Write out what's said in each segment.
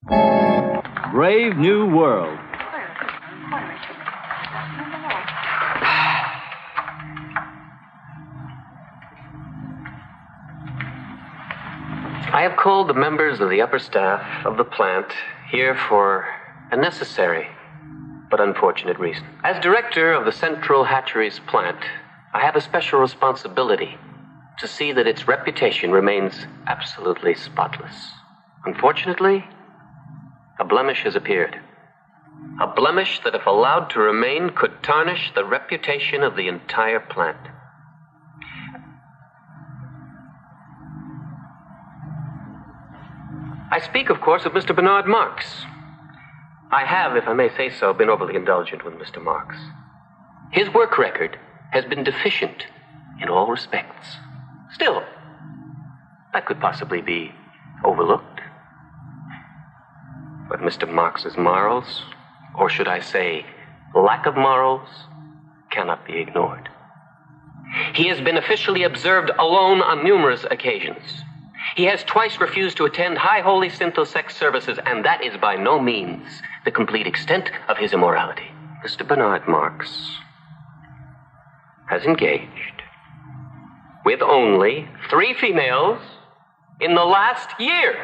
Brave New World. I have called the members of the upper staff of the plant here for a necessary but unfortunate reason. As director of the Central Hatcheries plant, I have a special responsibility to see that its reputation remains absolutely spotless. Unfortunately, a blemish has appeared. A blemish that, if allowed to remain, could tarnish the reputation of the entire plant. I speak, of course, of Mr. Bernard Marx. I have, if I may say so, been overly indulgent with Mr. Marx. His work record has been deficient in all respects. Still, that could possibly be overlooked. But Mr. Marx's morals, or should I say, lack of morals, cannot be ignored. He has been officially observed alone on numerous occasions. He has twice refused to attend high holy synthosex services, and that is by no means the complete extent of his immorality. Mr. Bernard Marx has engaged with only 3 females in the last year.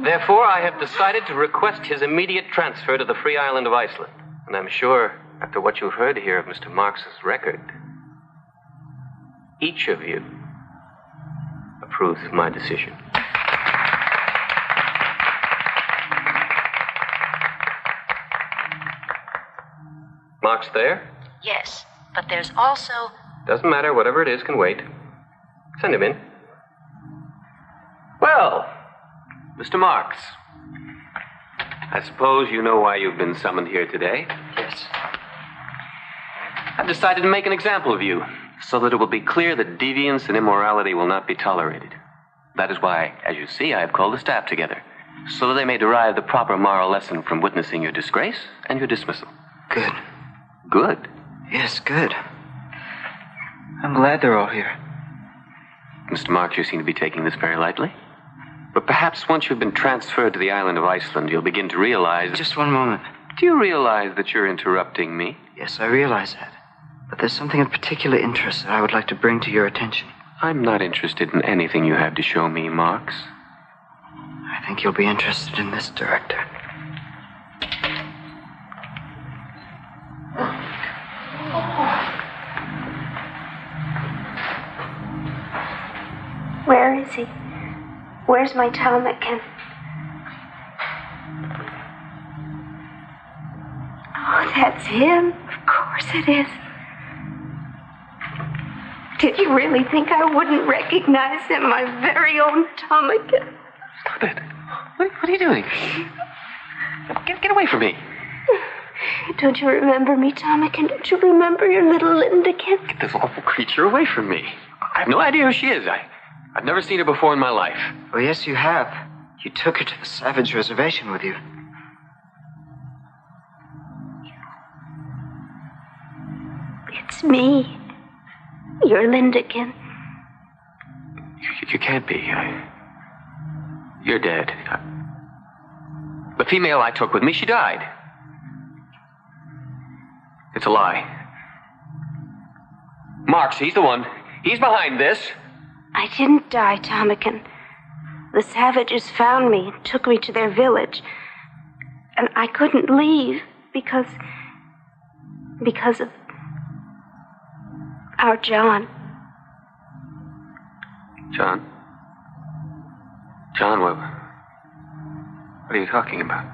Therefore, I have decided to request his immediate transfer to the free island of Iceland. And I'm sure, after what you've heard here of Mr. Marx's record, each of you approves of my decision. Marx there? Yes, but there's also... Doesn't matter, whatever it is can wait. Send him in. Well, Mr. Marx, I suppose you know why you've been summoned here today? Yes. I've decided to make an example of you, so that it will be clear that deviance and immorality will not be tolerated. That is why, as you see, I have called the staff together, so that they may derive the proper moral lesson from witnessing your disgrace and your dismissal. Good. Good? Yes, good. I'm glad they're all here. Mr. Marx, you seem to be taking this very lightly. But perhaps once you've been transferred to the island of Iceland, you'll begin to realize... Just one moment. Do you realize that you're interrupting me? Yes, I realize that. But there's something of particular interest that I would like to bring to your attention. I'm not interested in anything you have to show me, Marx. I think you'll be interested in this, Director. Where is he? Where's my ptarmigan? Oh, that's him. Of course it is. Did you really think I wouldn't recognize him, my very own ptarmigan? Stop it. What are you doing? Get away from me. Don't you remember me, ptarmigan? Don't you remember your little Lindakin? Get this awful creature away from me. I have no idea who she is. I've never seen her before in my life. Oh, yes, you have. You took her to the Savage Reservation with you. It's me. Your Lindakin. You can't be. You're dead. The female I took with me, she died. It's a lie. Marx, he's the one. He's behind this. I didn't die, ptarmigan. The savages found me and took me to their village. And I couldn't leave because of our John. John? John, what are you talking about?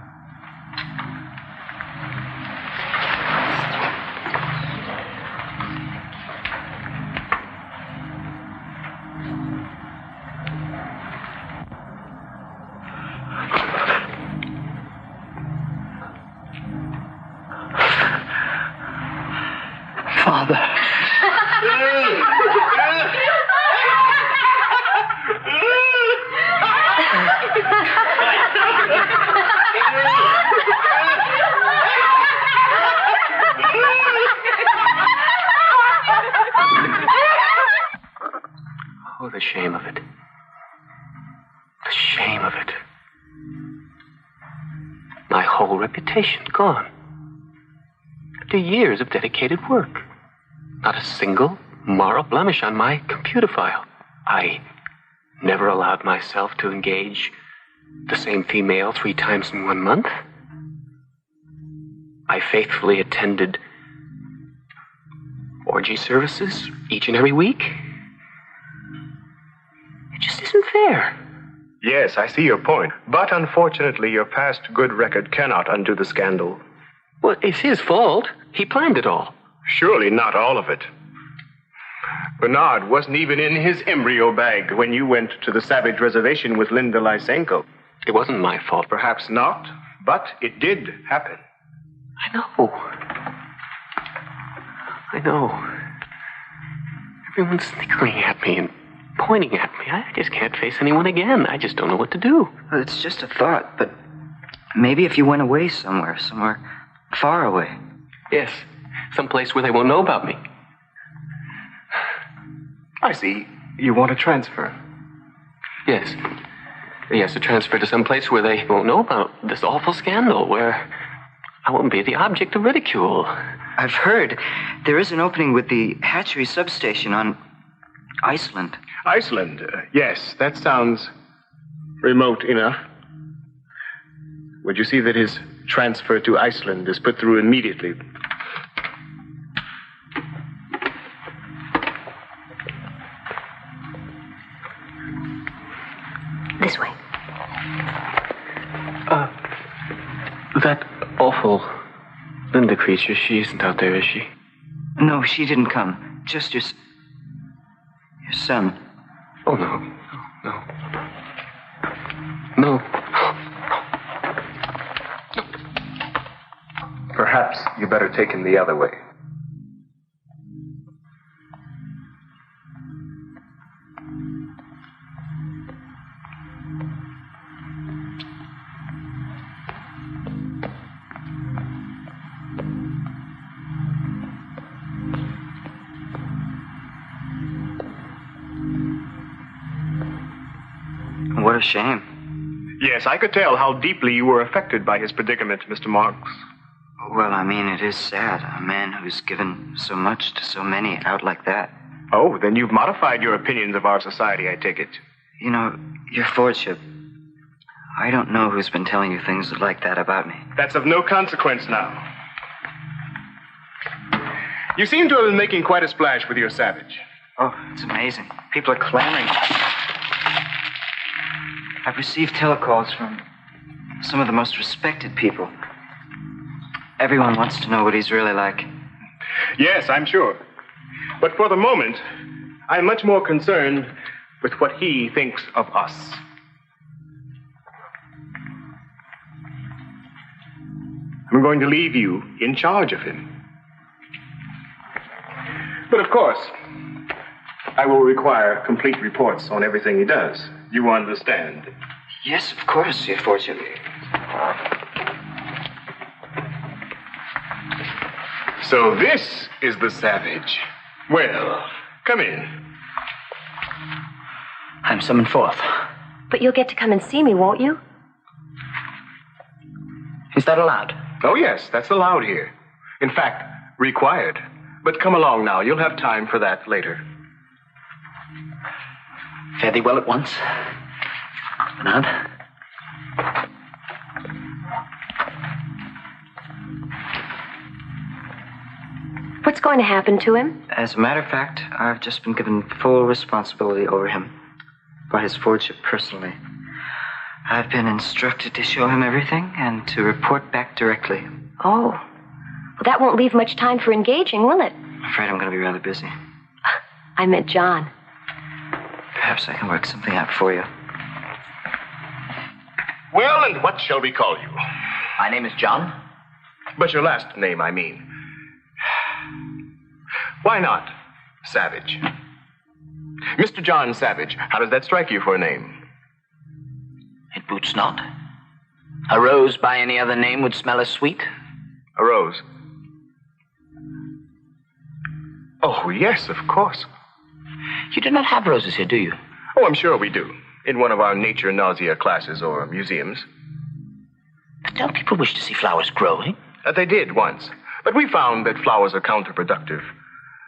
Father. Oh, the shame of it. The shame of it. My whole reputation gone. After years of dedicated work. Not a single moral blemish on my computer file. I never allowed myself to engage the same female 3 times in 1 month. I faithfully attended orgy services each and every week. It just isn't fair. Yes, I see your point. But unfortunately, your past good record cannot undo the scandal. Well, it's his fault. He planned it all. Surely not all of it. Bernard wasn't even in his embryo bag when you went to the Savage Reservation with Linda Lysenko. It wasn't my fault. Perhaps not, but it did happen. I know. I know. Everyone's snickering at me and pointing at me. I just can't face anyone again. I just don't know what to do. Well, it's just a thought, but maybe if you went away somewhere far away. Yes, someplace where they won't know about me. I see. You want to transfer. Yes. Yes, to transfer to some place where they won't know about this awful scandal, where I won't be the object of ridicule. I've heard there is an opening with the hatchery substation on Iceland. Iceland? Yes, that sounds remote enough. Would you see that his transfer to Iceland is put through immediately? This way. That awful Linda creature, she isn't out there, is she? No, she didn't come. Just your son. Oh, no. No. No. Perhaps you better take him the other way. What a shame. Yes, I could tell how deeply you were affected by his predicament, Mr. Marks. Well, I mean, it is sad. A man who's given so much to so many out like that. Oh, then you've modified your opinions of our society, I take it. You know, your Fordship, I don't know who's been telling you things like that about me. That's of no consequence now. You seem to have been making quite a splash with your Savage. Oh, it's amazing. People are clamoring. I've received telecalls from some of the most respected people. Everyone wants to know what he's really like. Yes, I'm sure. But for the moment, I'm much more concerned with what he thinks of us. I'm going to leave you in charge of him. But of course, I will require complete reports on everything he does. You understand? Yes, of course, your Fordship. So this is the Savage. Well, come in. I'm summoned forth. But you'll get to come and see me, won't you? Is that allowed? Oh, yes, that's allowed here. In fact, required. But come along now. You'll have time for that later. Fare thee well at once. Bernard. What's going to happen to him? As a matter of fact, I've just been given full responsibility over him by his Fordship personally. I've been instructed to show him everything and to report back directly. Oh. Well, that won't leave much time for engaging, will it? I'm afraid I'm going to be rather busy. I meant John. Perhaps I can work something out for you. Well, and what shall we call you? My name is John. But your last name, I mean. Why not Savage? Mr. John Savage, how does that strike you for a name? It boots not. A rose by any other name would smell as sweet. A rose? Oh, yes, of course. You do not have roses here, do you? Oh, I'm sure we do. In one of our nature nausea classes or museums. But don't people wish to see flowers growing? They did once. But we found that flowers are counterproductive.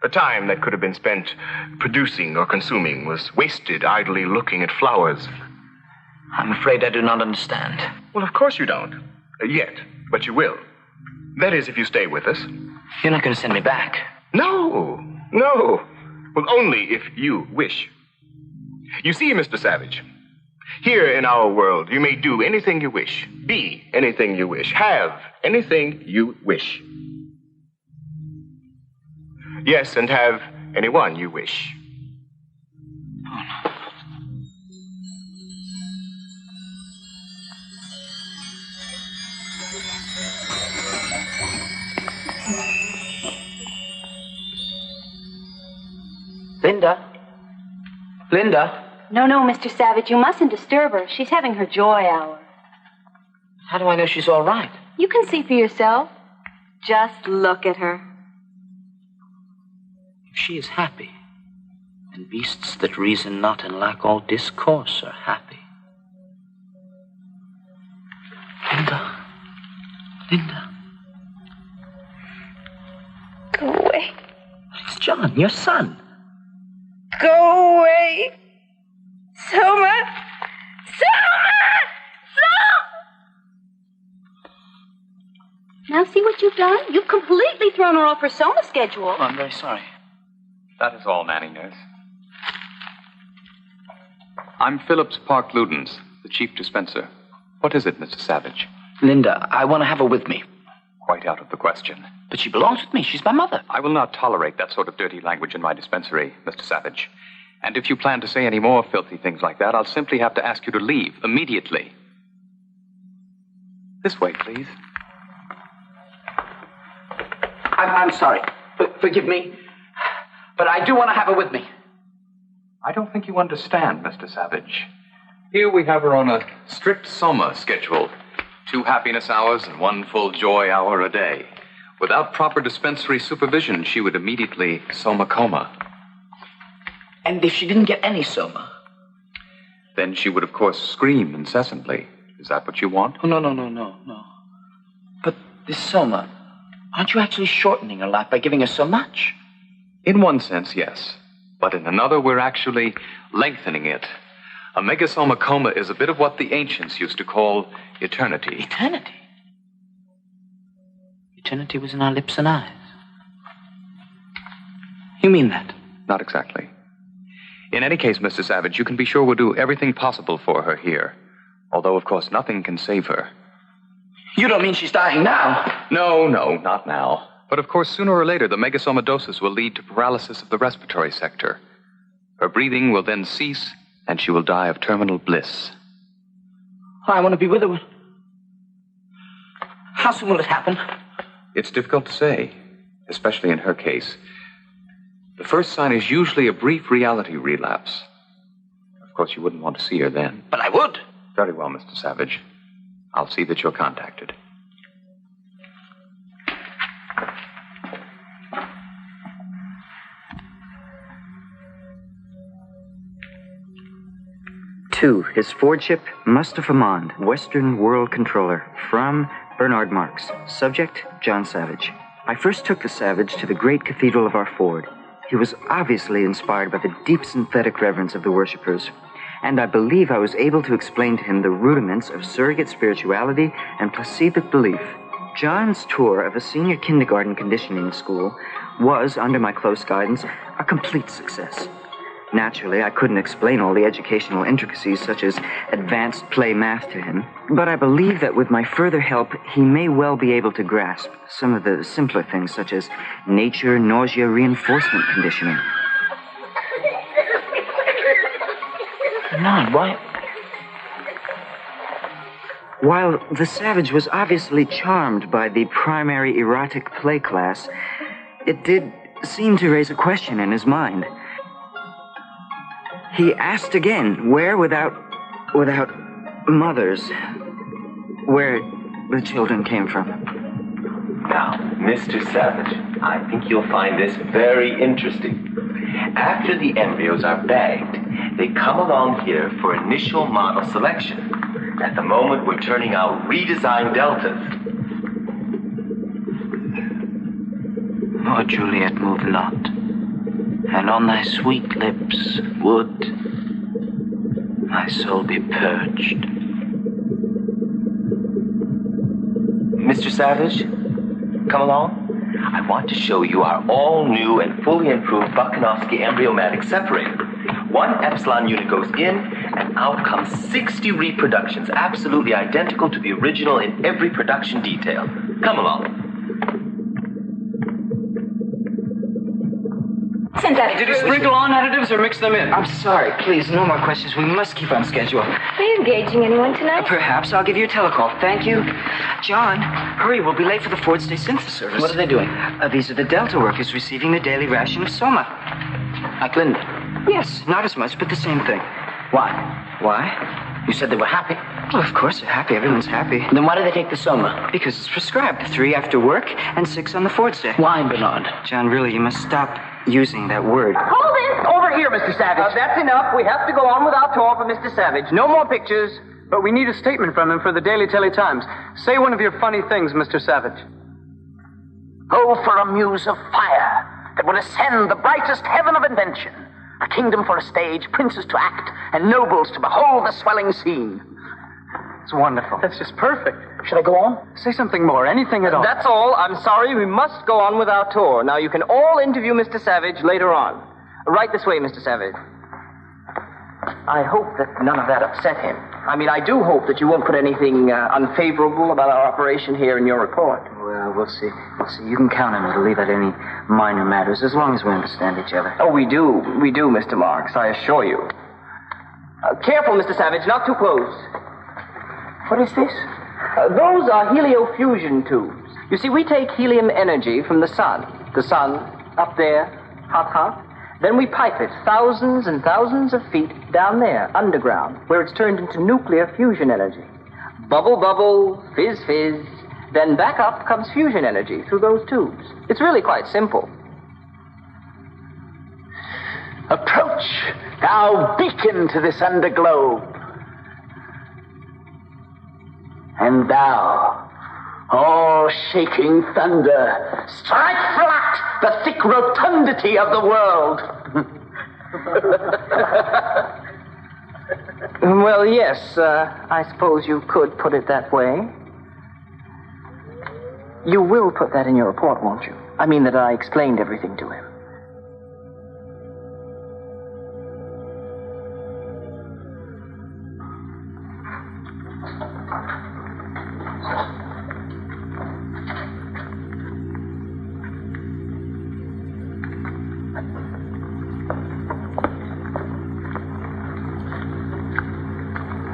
The time that could have been spent producing or consuming was wasted idly looking at flowers. I'm afraid I do not understand. Well, of course you don't. Yet. But you will. That is, if you stay with us. You're not going to send me back? No. No. Well, only if you wish. You see, Mr. Savage, here in our world, you may do anything you wish, be anything you wish, have anything you wish. Yes, and have anyone you wish. Oh, no. Linda? No, Mr. Savage, you mustn't disturb her. She's having her joy hour. How do I know she's all right? You can see for yourself. Just look at her. If she is happy, and beasts that reason not and lack all discourse are happy. Linda. Go away. It's John, your son. Go away. Soma! Now see what you've done? You've completely thrown her off her Soma schedule. Oh, I'm very sorry. That is all, Nanny Nurse. I'm Phillips Park Ludens, the chief dispenser. What is it, Mr. Savage? Linda, I want to have her with me. Quite out of the question. But she belongs with me. She's my mother. I will not tolerate that sort of dirty language in my dispensary, Mr. Savage. And if you plan to say any more filthy things like that, I'll simply have to ask you to leave immediately. This way, please. I'm sorry. Forgive me. But I do want to have her with me. I don't think you understand, Mr. Savage. Here we have her on a strict Soma schedule. 2 happiness hours and 1 full joy hour a day. Without proper dispensary supervision, she would immediately Soma coma. And if she didn't get any Soma? Then she would, of course, scream incessantly. Is that what you want? Oh, no. But this Soma, aren't you actually shortening her life by giving her so much? In one sense, yes. But in another, we're actually lengthening it. A megasoma coma is a bit of what the ancients used to call eternity. Eternity? Eternity was in our lips and eyes. You mean that? Not exactly. In any case, Mr. Savage, you can be sure we'll do everything possible for her here. Although, of course, nothing can save her. You don't mean she's dying now? No, not now. But of course, sooner or later, the megasomadosis will lead to paralysis of the respiratory sector. Her breathing will then cease, and she will die of terminal bliss. I want to be with her. How soon will it happen? It's difficult to say, especially in her case. The first sign is usually a brief reality relapse. Of course, you wouldn't want to see her then. But I would. Very well, Mr. Savage. I'll see that you're contacted. To His Fordship, Mustafa Mond, Western World Controller, from Bernard Marx. Subject, John Savage. I first took the Savage to the great cathedral of our Ford. He was obviously inspired by the deep synthetic reverence of the worshippers, and I believe I was able to explain to him the rudiments of surrogate spirituality and placidic belief. John's tour of a senior kindergarten conditioning school was, under my close guidance, a complete success. Naturally, I couldn't explain all the educational intricacies such as advanced play math to him, but I believe that with my further help, he may well be able to grasp some of the simpler things such as nature, nausea, reinforcement conditioning. Mom, why? While the Savage was obviously charmed by the primary erotic play class, it did seem to raise a question in his mind. He asked again, where without mothers, where the children came from. Now, Mr. Savage, I think you'll find this very interesting. After the embryos are bagged, they come along here for initial model selection. At the moment, we're turning out redesigned deltas. Oh, Juliet, move not. And on thy sweet lips would my soul be purged. Mr. Savage, come along. I want to show you our all-new and fully improved Bakanowski embryomatic separator. One epsilon unit goes in, and out comes 60 reproductions, absolutely identical to the original in every production detail. Come along. Did you sprinkle on additives or mix them in? I'm sorry, please, no more questions. We must keep on schedule. Are you engaging anyone tonight? Perhaps. I'll give you a telecall. Thank you. John, hurry. We'll be late for the Ford State Synthesis service. What are they doing? These are the Delta workers receiving the daily ration of Soma. Like Linda? Yes, not as much, but the same thing. Why? Why? You said they were happy. Well, of course they're happy. Everyone's happy. Then why do they take the Soma? Because it's prescribed. 3 after work and 6 on the Ford State. Why, Bernard? John, really, you must stop using that word. Hold it! Over here, Mr. Savage. That's enough. We have to go on with our tour for Mr. Savage. No more pictures. But we need a statement from him for the Daily Times. Say one of your funny things, Mr. Savage. Oh, for a muse of fire that would ascend the brightest heaven of invention. A kingdom for a stage, princes to act, and nobles to behold the swelling scene. It's wonderful. That's just perfect. Should I go on? Say something more, anything at all. That's all. I'm sorry. We must go on with our tour. Now, you can all interview Mr. Savage later on. Right this way, Mr. Savage. I hope that none of that upset him. I mean, I do hope that you won't put anything unfavorable about our operation here in your report. Well, we'll see. We'll see. You can count on me to leave out any minor matters, as long as we understand each other. Oh, we do. We do, Mr. Marks, I assure you. Careful, Mr. Savage, not too close. What is this? Those are heliofusion tubes. You see, we take helium energy from the sun. The sun, up there, hot, hot. Then we pipe it thousands and thousands of feet down there, underground, where it's turned into nuclear fusion energy. Bubble, bubble, fizz, fizz. Then back up comes fusion energy through those tubes. It's really quite simple. Approach, thou beacon to this underglobe. And thou, all-shaking thunder, strike flat the thick rotundity of the world. Well, yes, I suppose you could put it that way. You will put that in your report, won't you? I mean that I explained everything to him.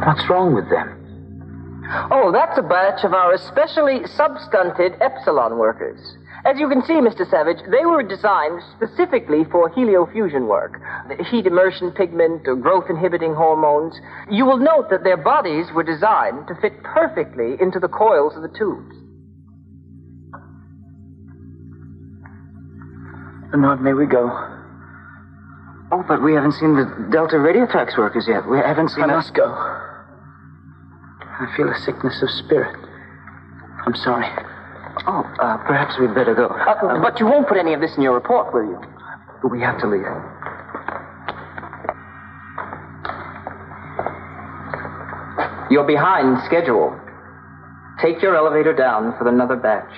What's wrong with them? Oh, that's a batch of our especially substunted epsilon workers. As you can see, Mr. Savage, they were designed specifically for heliofusion work. The heat immersion pigment or growth-inhibiting hormones. You will note that their bodies were designed to fit perfectly into the coils of the tubes. Bernard, may we go? Oh, but we haven't seen the Delta Radiotrax workers yet. We haven't seen... I must go. I feel a sickness of spirit. I'm sorry. Oh, perhaps we'd better go. But you won't put any of this in your report, will you? We have to leave. You're behind schedule. Take your elevator down for another batch.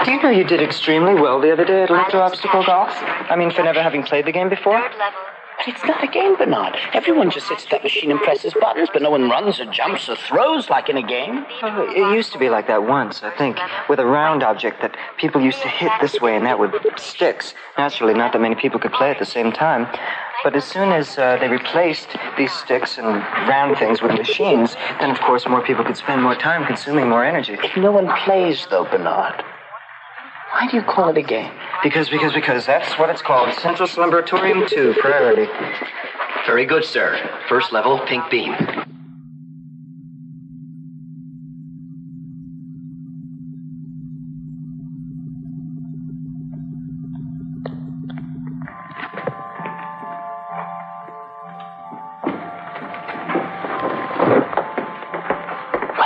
Do you know you did extremely well the other day at electro-obstacle golf? I mean, for never having played the game before? But it's not a game, Bernard. Everyone just sits at that machine and presses buttons, but no one runs or jumps or throws like in a game. It used to be like that once, I think, with a round object that people used to hit this way and that with sticks. Naturally, not that many people could play at the same time. But as soon as they replaced these sticks and round things with machines, then, of course, more people could spend more time consuming more energy. If no one plays, though, Bernard, why do you call it a game? Because that's what it's called. Central Slumbratorium 2, priority. Very good, sir. First level, pink beam.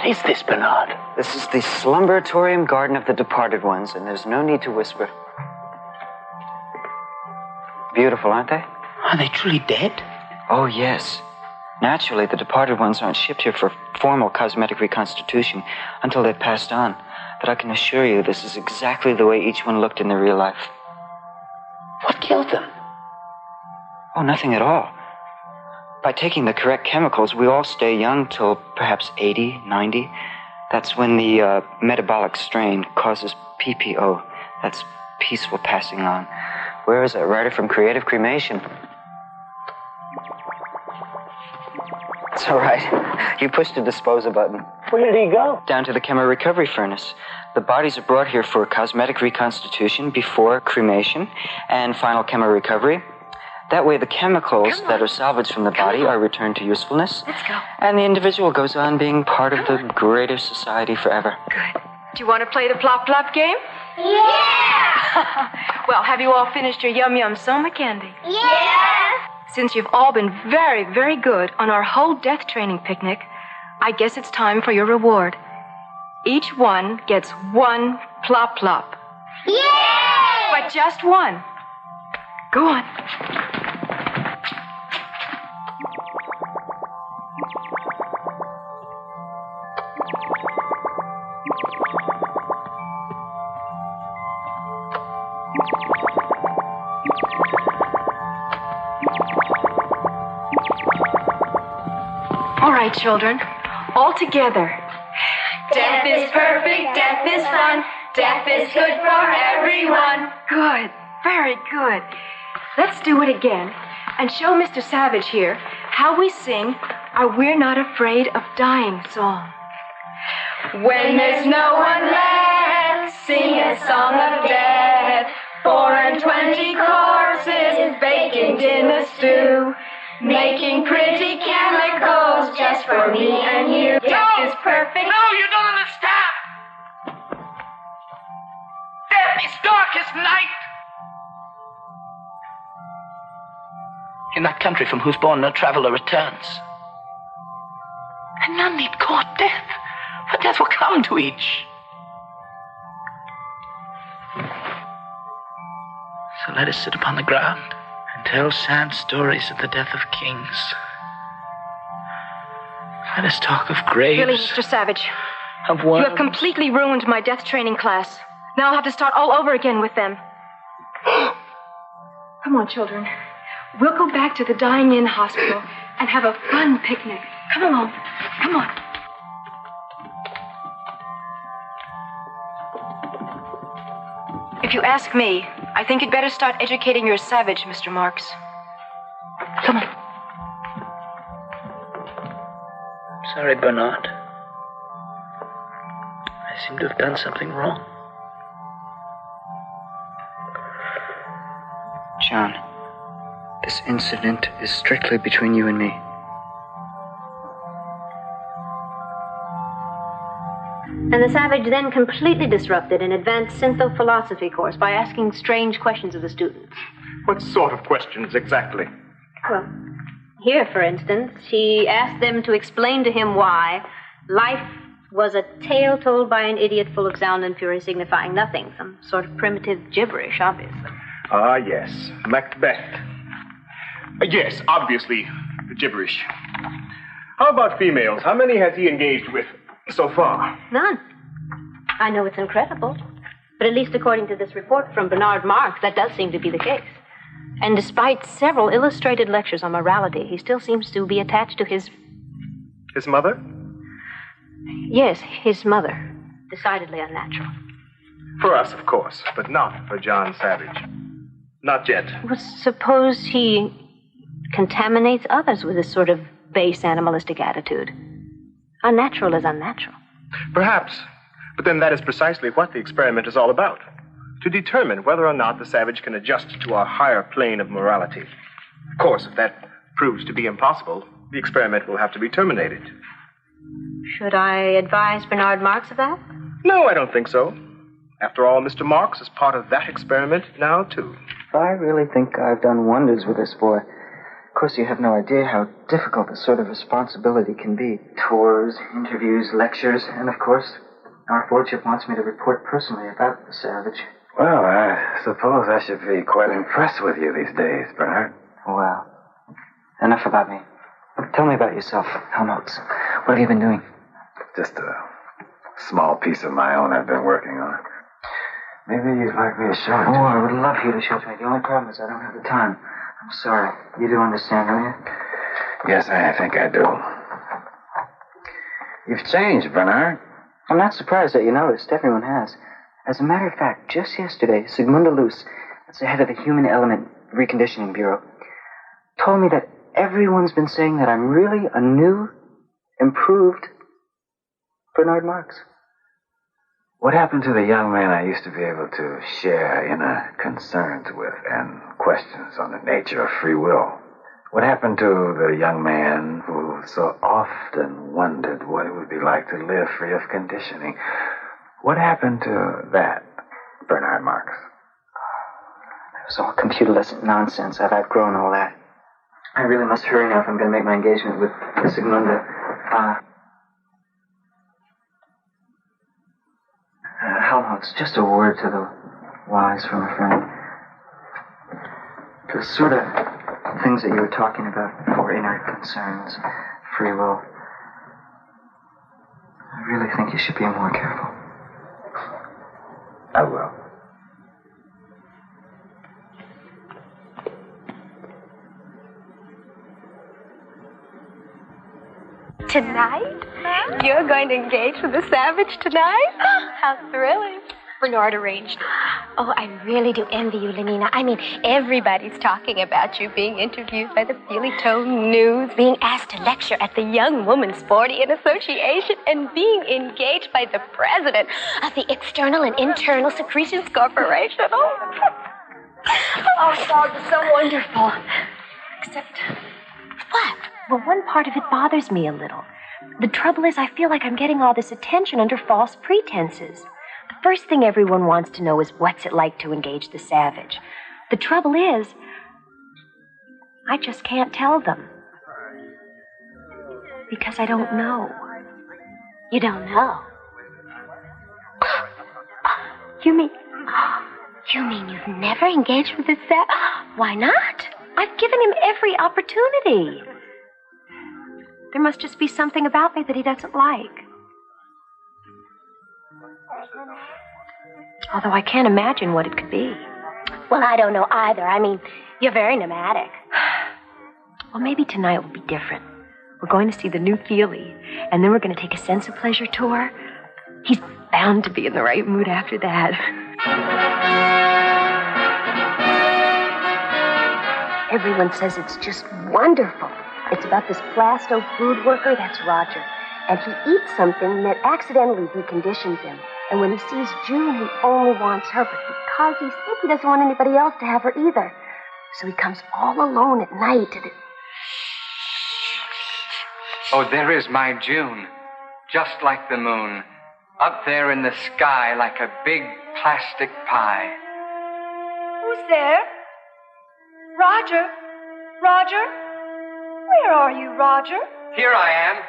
What is this, Bernard? This is the slumberatorium garden of the departed ones, and there's no need to whisper. Beautiful, aren't they? Are they truly dead? Oh, yes. Naturally, the departed ones aren't shipped here for formal cosmetic reconstitution until they've passed on. But I can assure you this is exactly the way each one looked in their real life. What killed them? Oh, nothing at all. By taking the correct chemicals, we all stay young till perhaps 80, 90. That's when the metabolic strain causes PPO. That's peaceful passing on. Where is that writer from Creative Cremation? It's all right. You pushed the disposal button. Where did he go? Down to the chemo recovery furnace. The bodies are brought here for cosmetic reconstitution before cremation and final chemo recovery. That way the chemicals that are salvaged from the body are returned to usefulness. Let's go. And the individual goes on being part of the greater society forever. Good. Do you want to play the plop-plop game? Yeah! Well, have you all finished your yum-yum soma candy? Yes! Since you've all been very, very good on our whole death training picnic, I guess it's time for your reward. Each one gets one plop-plop. Yay! But just one. Go on. All right, children, all together. Death is perfect, death is fun, death is good for everyone. Good, very good. Let's do it again and show Mr. Savage here how we sing our We're Not Afraid of Dying song. When there's no one left, sing a song of death. 24 courses, baking dinner stew, making pretty chemicals just for me and you. Death is perfect. No, you don't understand. Death is dark as night. In that country from whose bourne no traveler returns. And none need court death, for death will come to each. So let us sit upon the ground and tell sad stories of the death of kings. Let us talk of graves. Really, Mr. Savage, of you worms. have completely ruined my death training class. Now I'll have to start all over again with them. Come on, children. We'll go back to the Dying Inn Hospital and have a fun picnic. Come along. Come on. If you ask me, I think you'd better start educating your Savage, Mr. Marks. Come on. Sorry, Bernard. I seem to have done something wrong. John, this incident is strictly between you and me. And the Savage then completely disrupted an advanced synthophilosophy course by asking strange questions of the students. What sort of questions exactly? Well, here, for instance, he asked them to explain to him why life was a tale told by an idiot full of sound and fury signifying nothing. Some sort of primitive gibberish, obviously. Ah, yes. Macbeth. Yes, obviously, gibberish. How about females? How many has he engaged with so far? None. I know it's incredible, but at least according to this report from Bernard Marks, that does seem to be the case. And despite several illustrated lectures on morality, he still seems to be attached to his... His mother? Yes, his mother. Decidedly unnatural. For us, of course, but not for John Savage. Not yet. Well, suppose he contaminates others with this sort of base animalistic attitude. Unnatural is unnatural. Perhaps. But then that is precisely what the experiment is all about. To determine whether or not the Savage can adjust to our higher plane of morality. Of course, if that proves to be impossible, the experiment will have to be terminated. Should I advise Bernard Marks of that? No, I don't think so. After all, Mr. Marks is part of that experiment now, too. I really think I've done wonders with this boy. Of course, you have no idea how difficult this sort of responsibility can be. Tours, interviews, lectures, and of course, our Fordship wants me to report personally about the Savage. Well, I suppose I should be quite impressed with you these days, Bernard. Well, enough about me. Tell me about yourself, Helmholtz. What have you been doing? Just a small piece of my own I've been working on. Maybe you'd like me to show it to you. Oh, I would love you to show it to me. The only problem is I don't have the time. I'm sorry. You do understand, don't you? Yes, I think I do. You've changed, Bernard. I'm not surprised that you noticed. Everyone has. As a matter of fact, just yesterday, Sigmunda Luce, that's the head of the Human Element Reconditioning Bureau, told me that everyone's been saying that I'm really a new, improved Bernard Marx. What happened to the young man I used to be able to share inner concerns with and questions on the nature of free will? What happened to the young man who so often wondered what it would be like to live free of conditioning? What happened to that, Bernard Marx? It was all computerless nonsense. I've outgrown all that. I really must hurry now if I'm going to make my engagement with Sigmunda. Helmholtz, just a word to the wise from a friend. The sort of things that you were talking about for inner concerns, free will, I really think you should be more careful. I will. Tonight? You're going to engage with the Savage tonight? How thrilling. Bernard arranged it. Oh, I really do envy you, Lenina. I mean, everybody's talking about you being interviewed by the Feely Tone News, being asked to lecture at the Young Women's Sportian Association, and being engaged by the president of the External and Internal Secretions Corporation. Oh, Dog, it's so wonderful. Except... What? Well, one part of it bothers me a little. The trouble is I feel like I'm getting all this attention under false pretenses. The first thing everyone wants to know is what's it like to engage the Savage. The trouble is, I just can't tell them. Because I don't know. You don't know? You mean you've never engaged with the Savage? Why not? I've given him every opportunity. There must just be something about me that he doesn't like. Although I can't imagine what it could be. Well, I don't know either. I mean, you're very nomadic. Well, maybe tonight will be different. We're going to see the new Feely, and then we're going to take a sense of pleasure tour. He's bound to be in the right mood after that. Everyone says it's just wonderful. It's about this plasto food worker, that's Roger. And he eats something that accidentally deconditions him. And when he sees June, he only wants her. But because he's sick, he doesn't want anybody else to have her either. So he comes all alone at night to the... Oh, there is my June. Just like the moon. Up there in the sky like a big plastic pie. Who's there? Roger? Roger? Where are you, Roger? Here I am.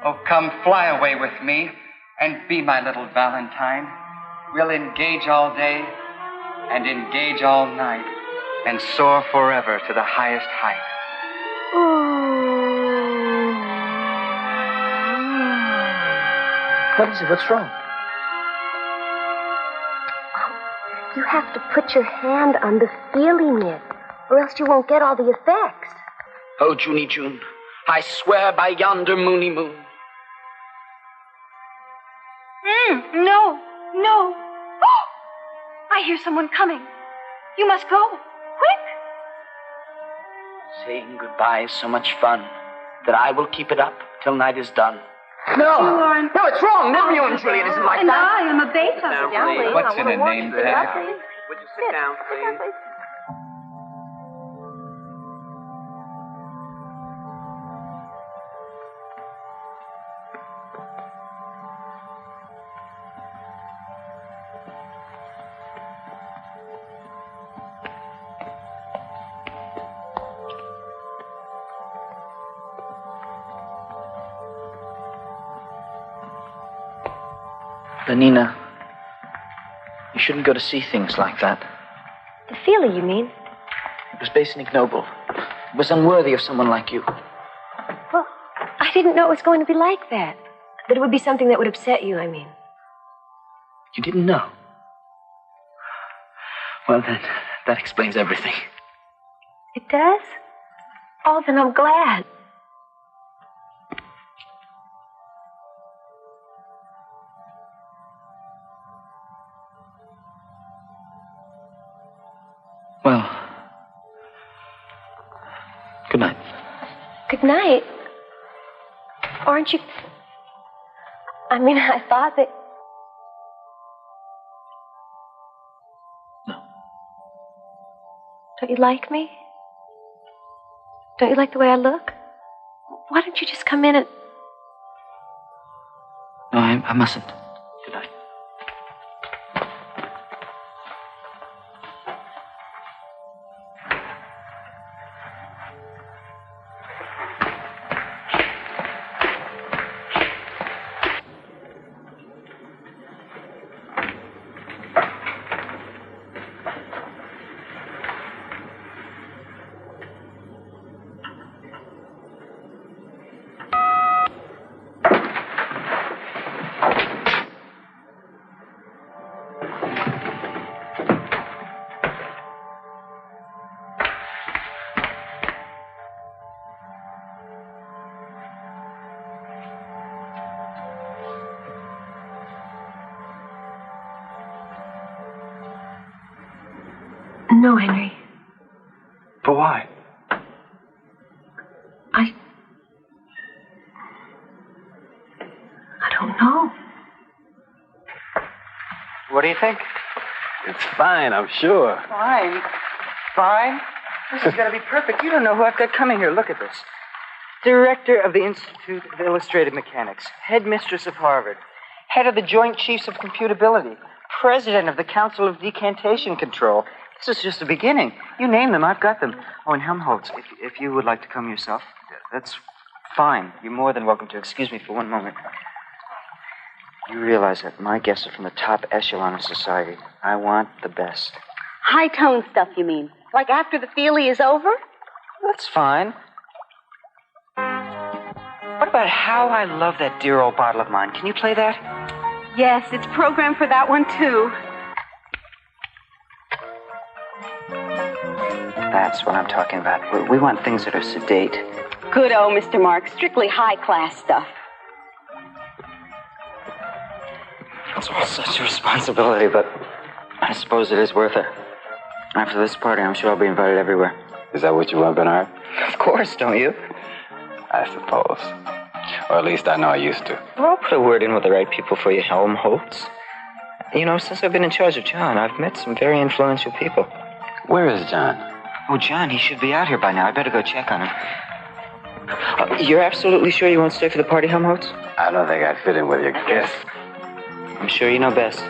Oh, come fly away with me and be my little Valentine. We'll engage all day and engage all night and soar forever to the highest height. What is it? What's wrong? You have to put your hand on the feely nib, or else you won't get all the effects. Oh, Junie June, I swear by yonder moony moon. No. Oh, I hear someone coming. You must go. Quick. Saying goodbye is so much fun that I will keep it up till night is done. No, it's wrong. Romeo and Juliet isn't like and that. I am a beta. What's in a name tag? Would you sit down, please? Lenina, you shouldn't go to see things like that. The feeling, you mean? It was base and ignoble. It was unworthy of someone like you. Well, I didn't know it was going to be like that. That it would be something that would upset you, I mean. You didn't know? Well, then, that explains everything. It does? Oh, then I'm glad. Well, good night. Good night. Aren't you... I mean, I thought that... No. Don't you like me? Don't you like the way I look? Why don't you just come in and... No, I mustn't. Good night. No, Henry. But why? I don't know. What do you think? It's fine, I'm sure. Fine. Fine? This is going to be perfect. You don't know who I've got coming here. Look at this. Director of the Institute of Illustrated Mechanics, headmistress of Harvard, head of the Joint Chiefs of Computability, president of the Council of Decantation Control. This is just the beginning. You name them, I've got them. Oh, and Helmholtz, if you would like to come yourself, that's fine. You're more than welcome to. Excuse me for one moment. You realize that my guests are from the top echelon of society. I want the best. High-tone stuff, you mean? Like after the feelie is over? That's fine. What about How I Love That Dear Old Bottle of Mine? Can you play that? Yes, it's programmed for that one, too. That's what I'm talking about. We want things that are sedate. Good old Mr. Mark. Strictly high-class stuff. It's all such a responsibility, but I suppose it is worth it. After this party, I'm sure I'll be invited everywhere. Is that what you want, Bernard? Of course, don't you? I suppose. Or at least I know I used to. Well, I'll put a word in with the right people for you, Helmholtz. You know, since I've been in charge of John, I've met some very influential people. Where is John? Oh, John, he should be out here by now. I better go check on him. You're absolutely sure you won't stay for the party, Helmholtz? I don't think I'd fit in with your guests. I'm sure you know best.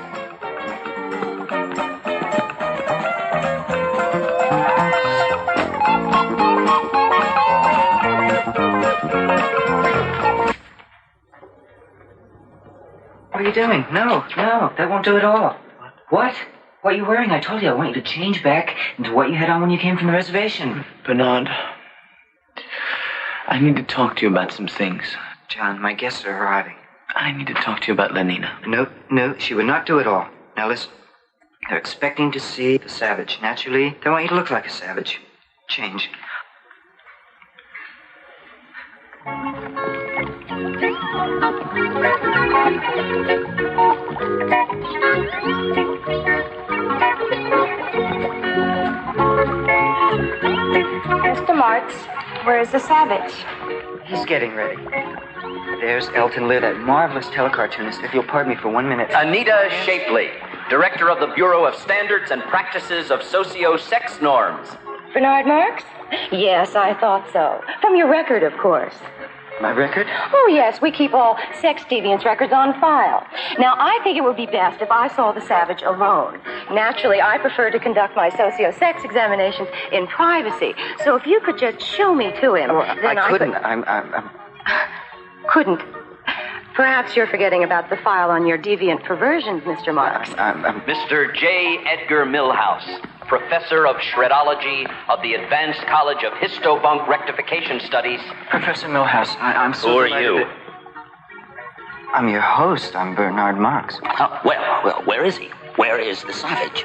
What are you doing? No, that won't do at all. What? What are you wearing? I told you I want you to change back into what you had on when you came from the reservation. Bernard, I need to talk to you about some things. John, my guests are arriving. I need to talk to you about Lenina. No, she would not do it all. Now listen, they're expecting to see the savage. Naturally, they want you to look like a savage. Change. Mr. Marks, where's the savage? He's getting ready. There's Elton Lear, that marvelous telecartoonist. If you'll pardon me for 1 minute. Anita Shapley, director of the Bureau of Standards and Practices of Socio-Sex Norms. Bernard Marks? Yes, I thought so. From your record, of course. My record? Oh, yes, we keep all sex deviance records on file. Now, I think it would be best if I saw the savage alone. Naturally, I prefer to conduct my socio-sex examinations in privacy. So if you could just show me to him, then I couldn't. Couldn't. Perhaps you're forgetting about the file on your deviant perversions, Mr. Marks. Mr. J. Edgar Milhouse, Professor of Shredology of the Advanced College of Histobunk Rectification Studies. Professor Milhouse, I'm so Who are delighted you? that- I'm your host. I'm Bernard Marks. Oh, well, where is he? Where is the savage?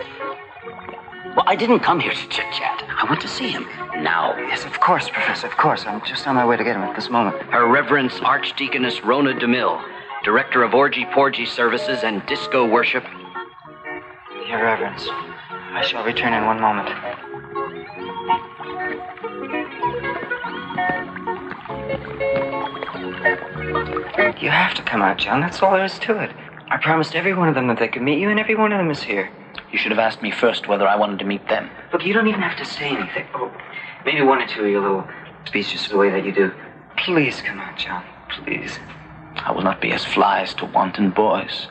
Well, I didn't come here to chit-chat. I want to see him now. Yes, of course, Professor, of course. I'm just on my way to get him at this moment. Her Reverence Archdeaconess Rona DeMille, Director of Orgy Porgy Services and Disco Worship. Your Reverence, I shall return in one moment. You have to come out, John. That's all there is to it. I promised every one of them that they could meet you, and every one of them is here. You should have asked me first whether I wanted to meet them. Look, you don't even have to say anything. Oh, maybe one or two of your little speeches the way that you do. Please come on, John. Please. I will not be as flies to wanton boys.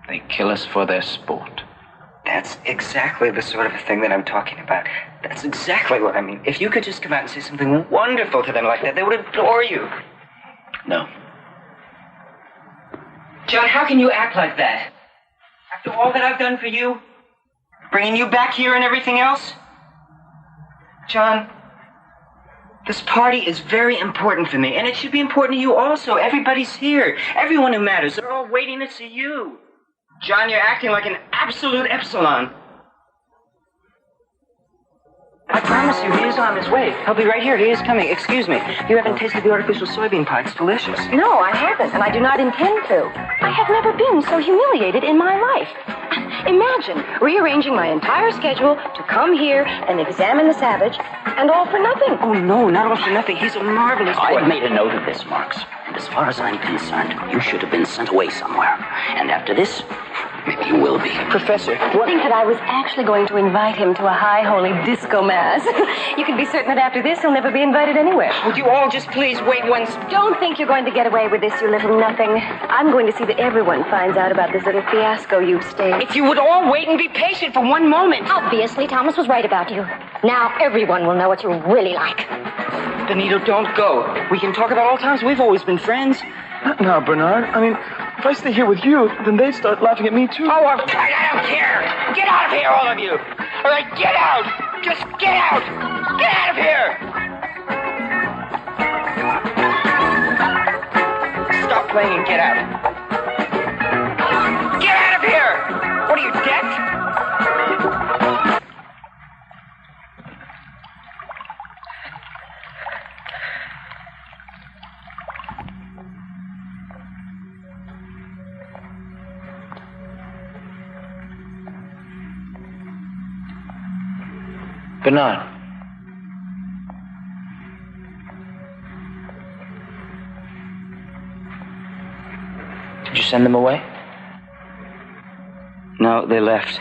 They kill us for their sport. That's exactly the sort of thing that I'm talking about. That's exactly what I mean. If you could just come out and say something wonderful to them like that, they would adore you. No. John, how can you act like that? After all that I've done for you? Bringing you back here and everything else? John, this party is very important for me, and it should be important to you also. Everybody's here. Everyone who matters. They're all waiting to see you. John, you're acting like an absolute epsilon. I promise you, he is on his way. He'll be right here. He is coming. Excuse me. You haven't tasted the artificial soybean pie. It's delicious. No, I haven't, and I do not intend to. I have never been so humiliated in my life. Imagine rearranging my entire schedule to come here and examine the savage, and all for nothing. Oh, no, not all for nothing. He's a marvelous boy. I've made a note of this, Marks. And as far as I'm concerned, you should have been sent away somewhere. And after this, maybe you will be. Professor, I think that I was actually going to invite him to a high holy disco mass. You can be certain that after this, he'll never be invited anywhere. Would you all just please wait once? Don't think you're going to get away with this, you little nothing. I'm going to see that everyone finds out about this little fiasco you've staged. If you would all wait and be patient for one moment. Obviously, Thomas was right about you. Now everyone will know what you're really like. Benito, don't go. We can talk about all times we've always been friends. Not now, Bernard. I mean, if I stay here with you, then they start laughing at me, too. Oh, I don't care. Get out of here, all of you. All right, get out. Just get out. Get out of here. Stop playing and get out. Get out of here. What are you, deaf? Bernard. Did you send them away? No, they left.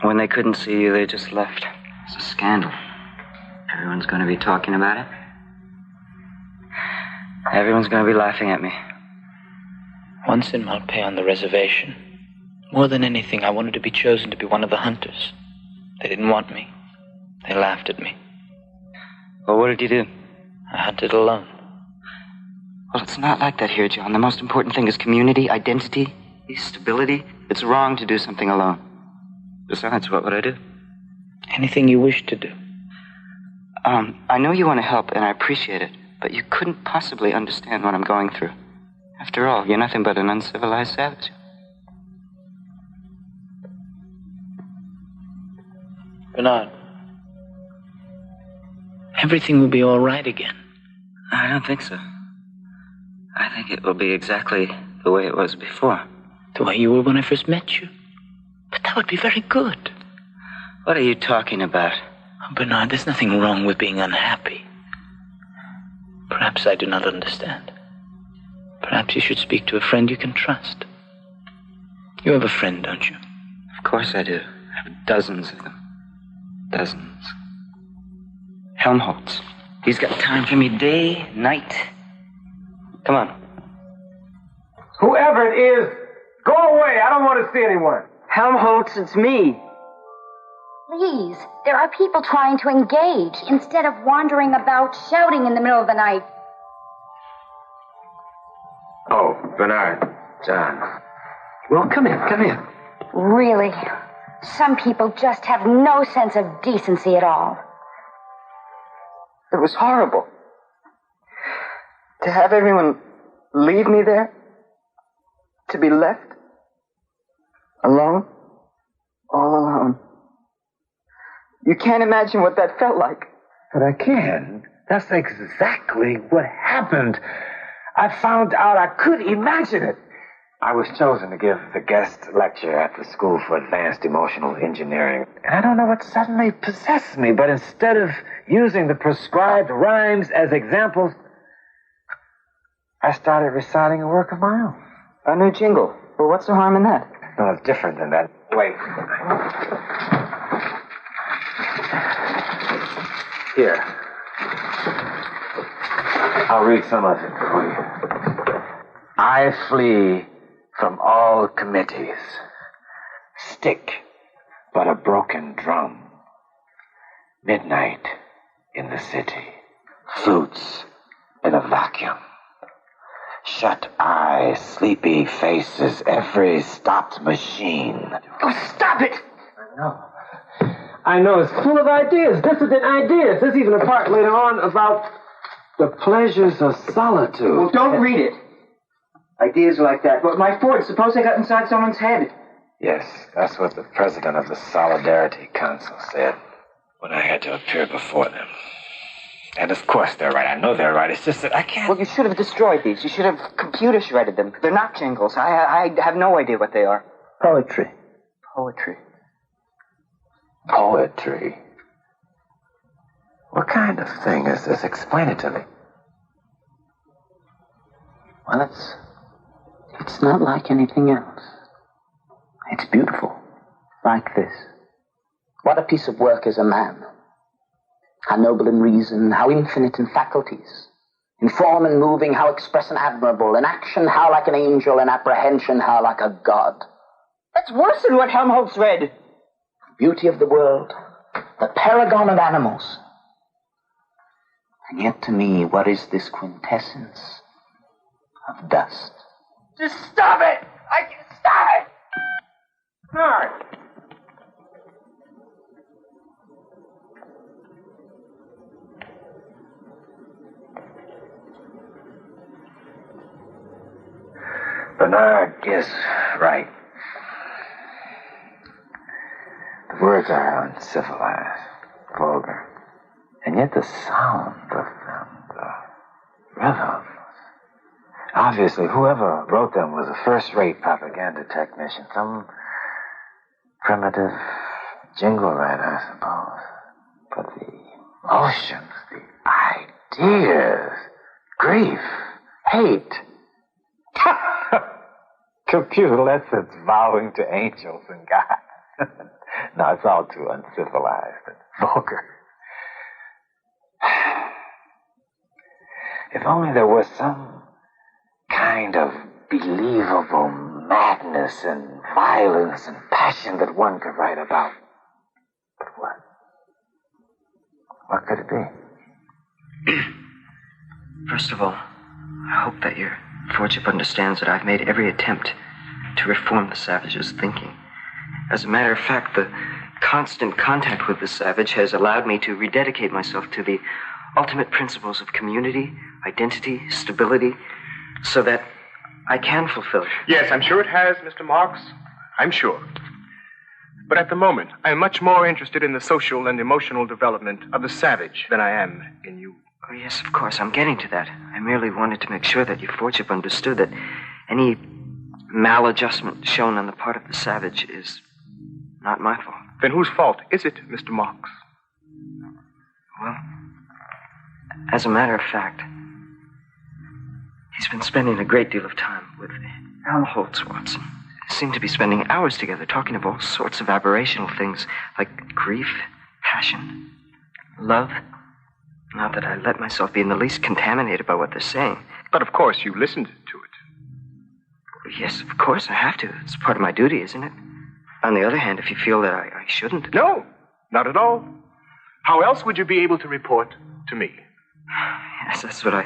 When they couldn't see you, they just left. It's a scandal. Everyone's going to be talking about it. Everyone's going to be laughing at me. Once in Malpais on the reservation, more than anything, I wanted to be chosen to be one of the hunters. They didn't want me. They laughed at me. Well, what did you do? I hunted alone. Well, it's not like that here, John. The most important thing is community, identity, stability. It's wrong to do something alone. Besides, what would I do? Anything you wish to do. I know you want to help, and I appreciate it, but you couldn't possibly understand what I'm going through. After all, you're nothing but an uncivilized savage. Bernard, everything will be all right again. I don't think so. I think it will be exactly the way it was before. The way you were when I first met you. But that would be very good. What are you talking about? Oh, Bernard, there's nothing wrong with being unhappy. Perhaps I do not understand. Perhaps you should speak to a friend you can trust. You have a friend, don't you? Of course I do. I have dozens of them. Dozens. Helmholtz. He's got time for me day, night. Come on. Whoever it is, go away. I don't want to see anyone. Helmholtz, it's me. Please, there are people trying to engage instead of wandering about shouting in the middle of the night. Oh, Bernard. John. Well, come in. Really? Some people just have no sense of decency at all. It was horrible. To have everyone leave me there. To be left. Alone. All alone. You can't imagine what that felt like. But I can. That's exactly what happened. I found out I could imagine it. I was chosen to give the guest lecture at the School for Advanced Emotional Engineering. And I don't know what suddenly possessed me, but instead of using the prescribed rhymes as examples, I started reciting a work of my own. A new jingle. Well, what's the harm in that? No, it's different than that. Wait. Here. I'll read some of it for you. I flee from all committees. Stick but a broken drum. Midnight in the city. Flutes in a vacuum. Shut eyes, sleepy faces, every stopped machine. Oh, stop it! I know, it's full of ideas, dissident ideas. There's even a part later on about the pleasures of solitude. Well, don't read it. Ideas like that. But my Ford, suppose I got inside someone's head. Yes, that's what the president of the Solidarity Council said when I had to appear before them. And of course they're right. I know they're right. It's just that I can't... Well, you should have destroyed these. You should have computer shredded them. They're not jingles. I have no idea what they are. Poetry. Poetry. Poetry? What kind of thing is this? Explain it to me. Well, it's not like anything else. It's beautiful. Like this. What a piece of work is a man. How noble in reason, how infinite in faculties. In form and moving, how express and admirable. In action, how like an angel. In apprehension, how like a god. That's worse than what Helmholtz read. Beauty of the world. The paragon of animals. And yet to me, what is this quintessence of dust? Just stop it! Stop it! Hard. Bernard is right. The words are uncivilized, vulgar. And yet the sound of them, the rhythm. Obviously, whoever wrote them was a first-rate propaganda technician. Some primitive jingle writer, I suppose. But the emotions, the ideas, grief, hate. Computer lessons vowing to angels and God. No, it's all too uncivilized and vulgar. If only there was some kind of believable madness and violence and passion that one could write about. But what? What could it be? First of all, I hope that your lordship understands that I've made every attempt to reform the savage's thinking. As a matter of fact, the constant contact with the savage has allowed me to rededicate myself to the ultimate principles of community, identity, stability, so that I can fulfill it. Yes, I'm sure it has, Mr. Marks. I'm sure. But at the moment, I'm much more interested in the social and emotional development of the savage than I am in you. Oh, yes, of course. I'm getting to that. I merely wanted to make sure that your lordship understood that any maladjustment shown on the part of the savage is not my fault. Then whose fault is it, Mr. Marks? Well, as a matter of fact, he's been spending a great deal of time with Helmholtz, Watson. Seem to be spending hours together talking of all sorts of aberrational things like grief, passion, love. Not that I let myself be in the least contaminated by what they're saying. But of course you listened to it. Yes, of course I have to. It's part of my duty, isn't it? On the other hand, if you feel that I shouldn't... No, not at all. How else would you be able to report to me? Yes, that's what I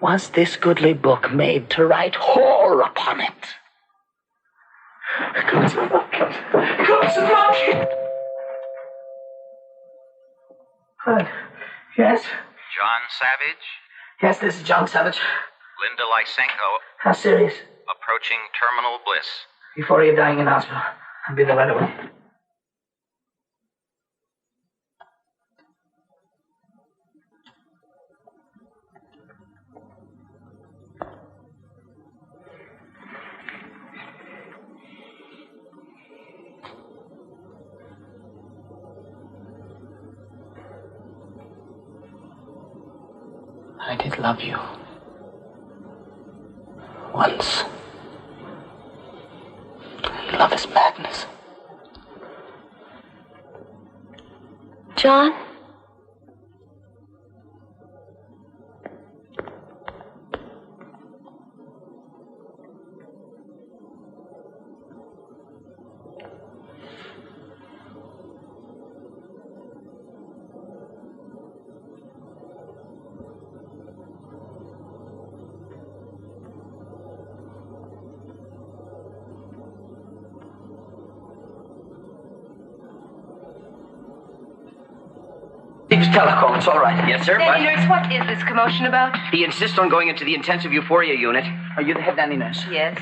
Was this goodly book made to write whore upon it? Gods and monkeys! Gods and monkeys! What? Yes? John Savage? Yes, this is John Savage. Linda Lysenko. How serious? Approaching terminal bliss. Before you're dying in hospital. I'll be there right away. I did love you. Once. Love is madness. John? Chief's telecall, it's all right. Yes, sir. Nanny nurse, what is this commotion about? He insists on going into the intensive euphoria unit. Are you the head nanny nurse? Yes.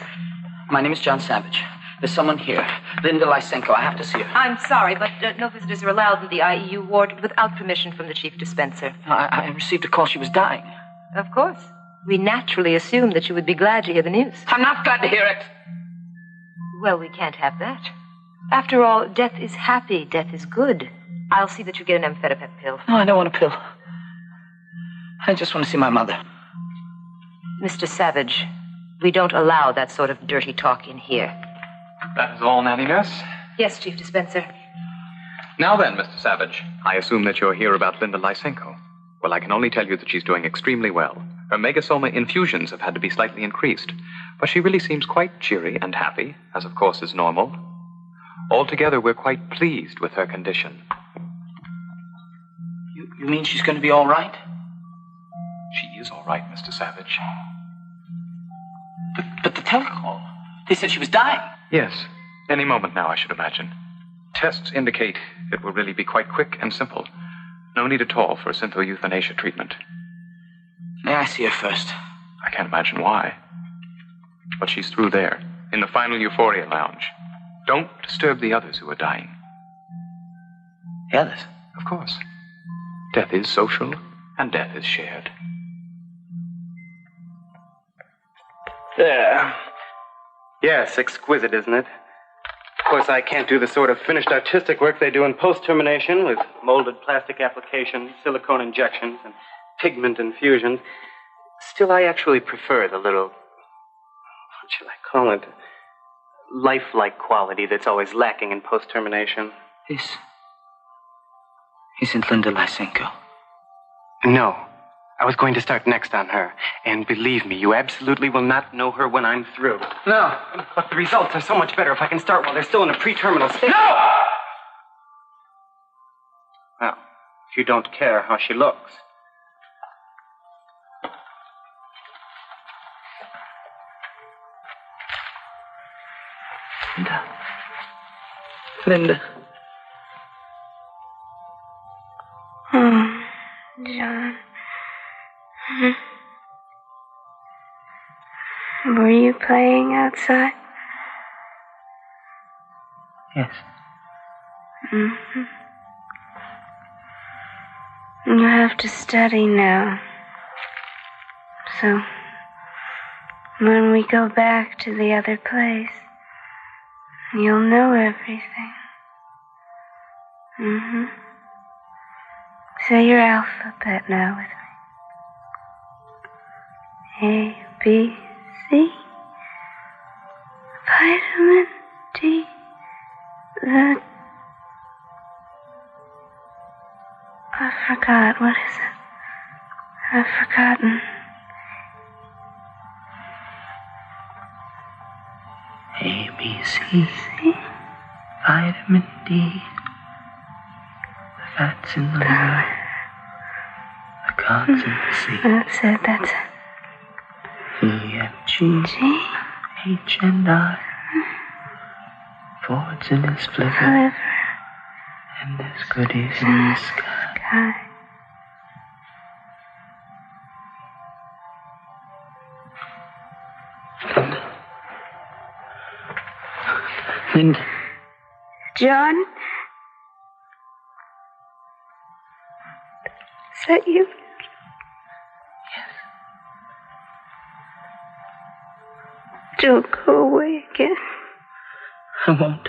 My name is John Savage. There's someone here. Linda Lysenko. I have to see her. I'm sorry, but no visitors are allowed in the IEU ward without permission from the chief dispenser. I received a call she was dying. Of course. We naturally assumed that you would be glad to hear the news. I'm not glad to hear it. Well, we can't have that. After all, death is happy, death is good. I'll see that you get an amphetamine pill. No, I don't want a pill. I just want to see my mother. Mr. Savage, we don't allow that sort of dirty talk in here. That is all, Nanny Nurse? Yes, Chief Dispenser. Now then, Mr. Savage, I assume that you're here about Linda Lysenko. Well, I can only tell you that she's doing extremely well. Her megasoma infusions have had to be slightly increased, but she really seems quite cheery and happy, as of course is normal. Altogether, we're quite pleased with her condition. You mean she's going to be all right? She is all right, Mr. Savage. But the telecall, they said she was dying. Yes, any moment now, I should imagine. Tests indicate it will really be quite quick and simple. No need at all for a syntho-euthanasia treatment. May I see her first? I can't imagine why. But she's through there, in the final euphoria lounge. Don't disturb the others who are dying. The others? Of course. Death is social, and death is shared. There. Yes, exquisite, isn't it? Of course, I can't do the sort of finished artistic work they do in post-termination with molded plastic applications, silicone injections, and pigment infusions. Still, I actually prefer the little, what shall I call it, lifelike quality that's always lacking in post-termination. This isn't Linda Lysenko. No. I was going to start next on her. And believe me, you absolutely will not know her when I'm through. No. But the results are so much better if I can start while they're still in a pre-terminal state. No! Well, if you don't care how she looks. Linda. Oh, John. Were you playing outside? Yes. Mm-hmm. You have to study now. So, when we go back to the other place, you'll know everything. Mm-hmm. Say your alphabet now with me. A, B, C. Vitamin D. I forgot. What is it? I've forgotten. A, B, C. Vitamin D. The fats in the liver. The carbs in the sea. That's it. E-F-G, H and I. Forwards in his flivver, and there's goodies in the sky. Linda. John? Is that you? Yes. Don't go away again. I won't.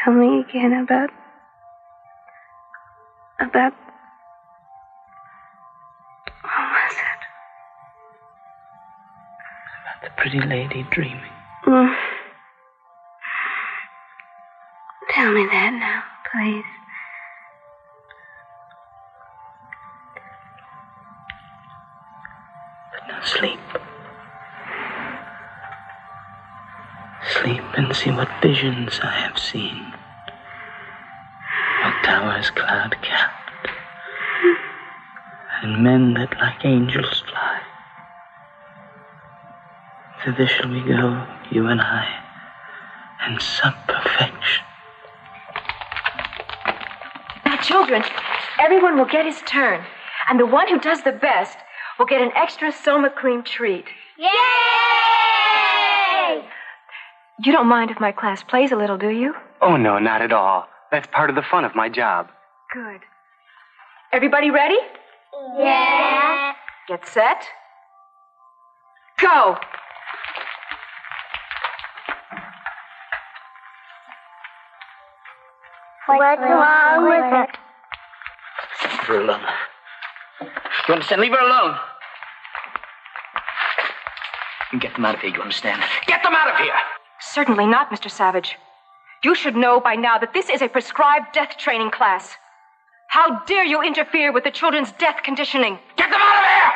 Tell me again about what was it? About the pretty lady dreaming. Tell me that now, please. But now sleep. Sleep and see what visions I have seen. What towers cloud-capped, and men that like angels fly. Thither shall we go, you and I, and sup perfection. Now, children, everyone will get his turn, and the one who does the best will get an extra Soma cream treat. Yay! You don't mind if my class plays a little, do you? Oh, no, not at all. That's part of the fun of my job. Good. Everybody ready? Yeah. Get set. Go! What's wrong with her? Leave her alone. You understand? Leave her alone. And get them out of here, you understand? Get them out of here! Certainly not, Mr. Savage. You should know by now that this is a prescribed death training class. How dare you interfere with the children's death conditioning? Get them out of here!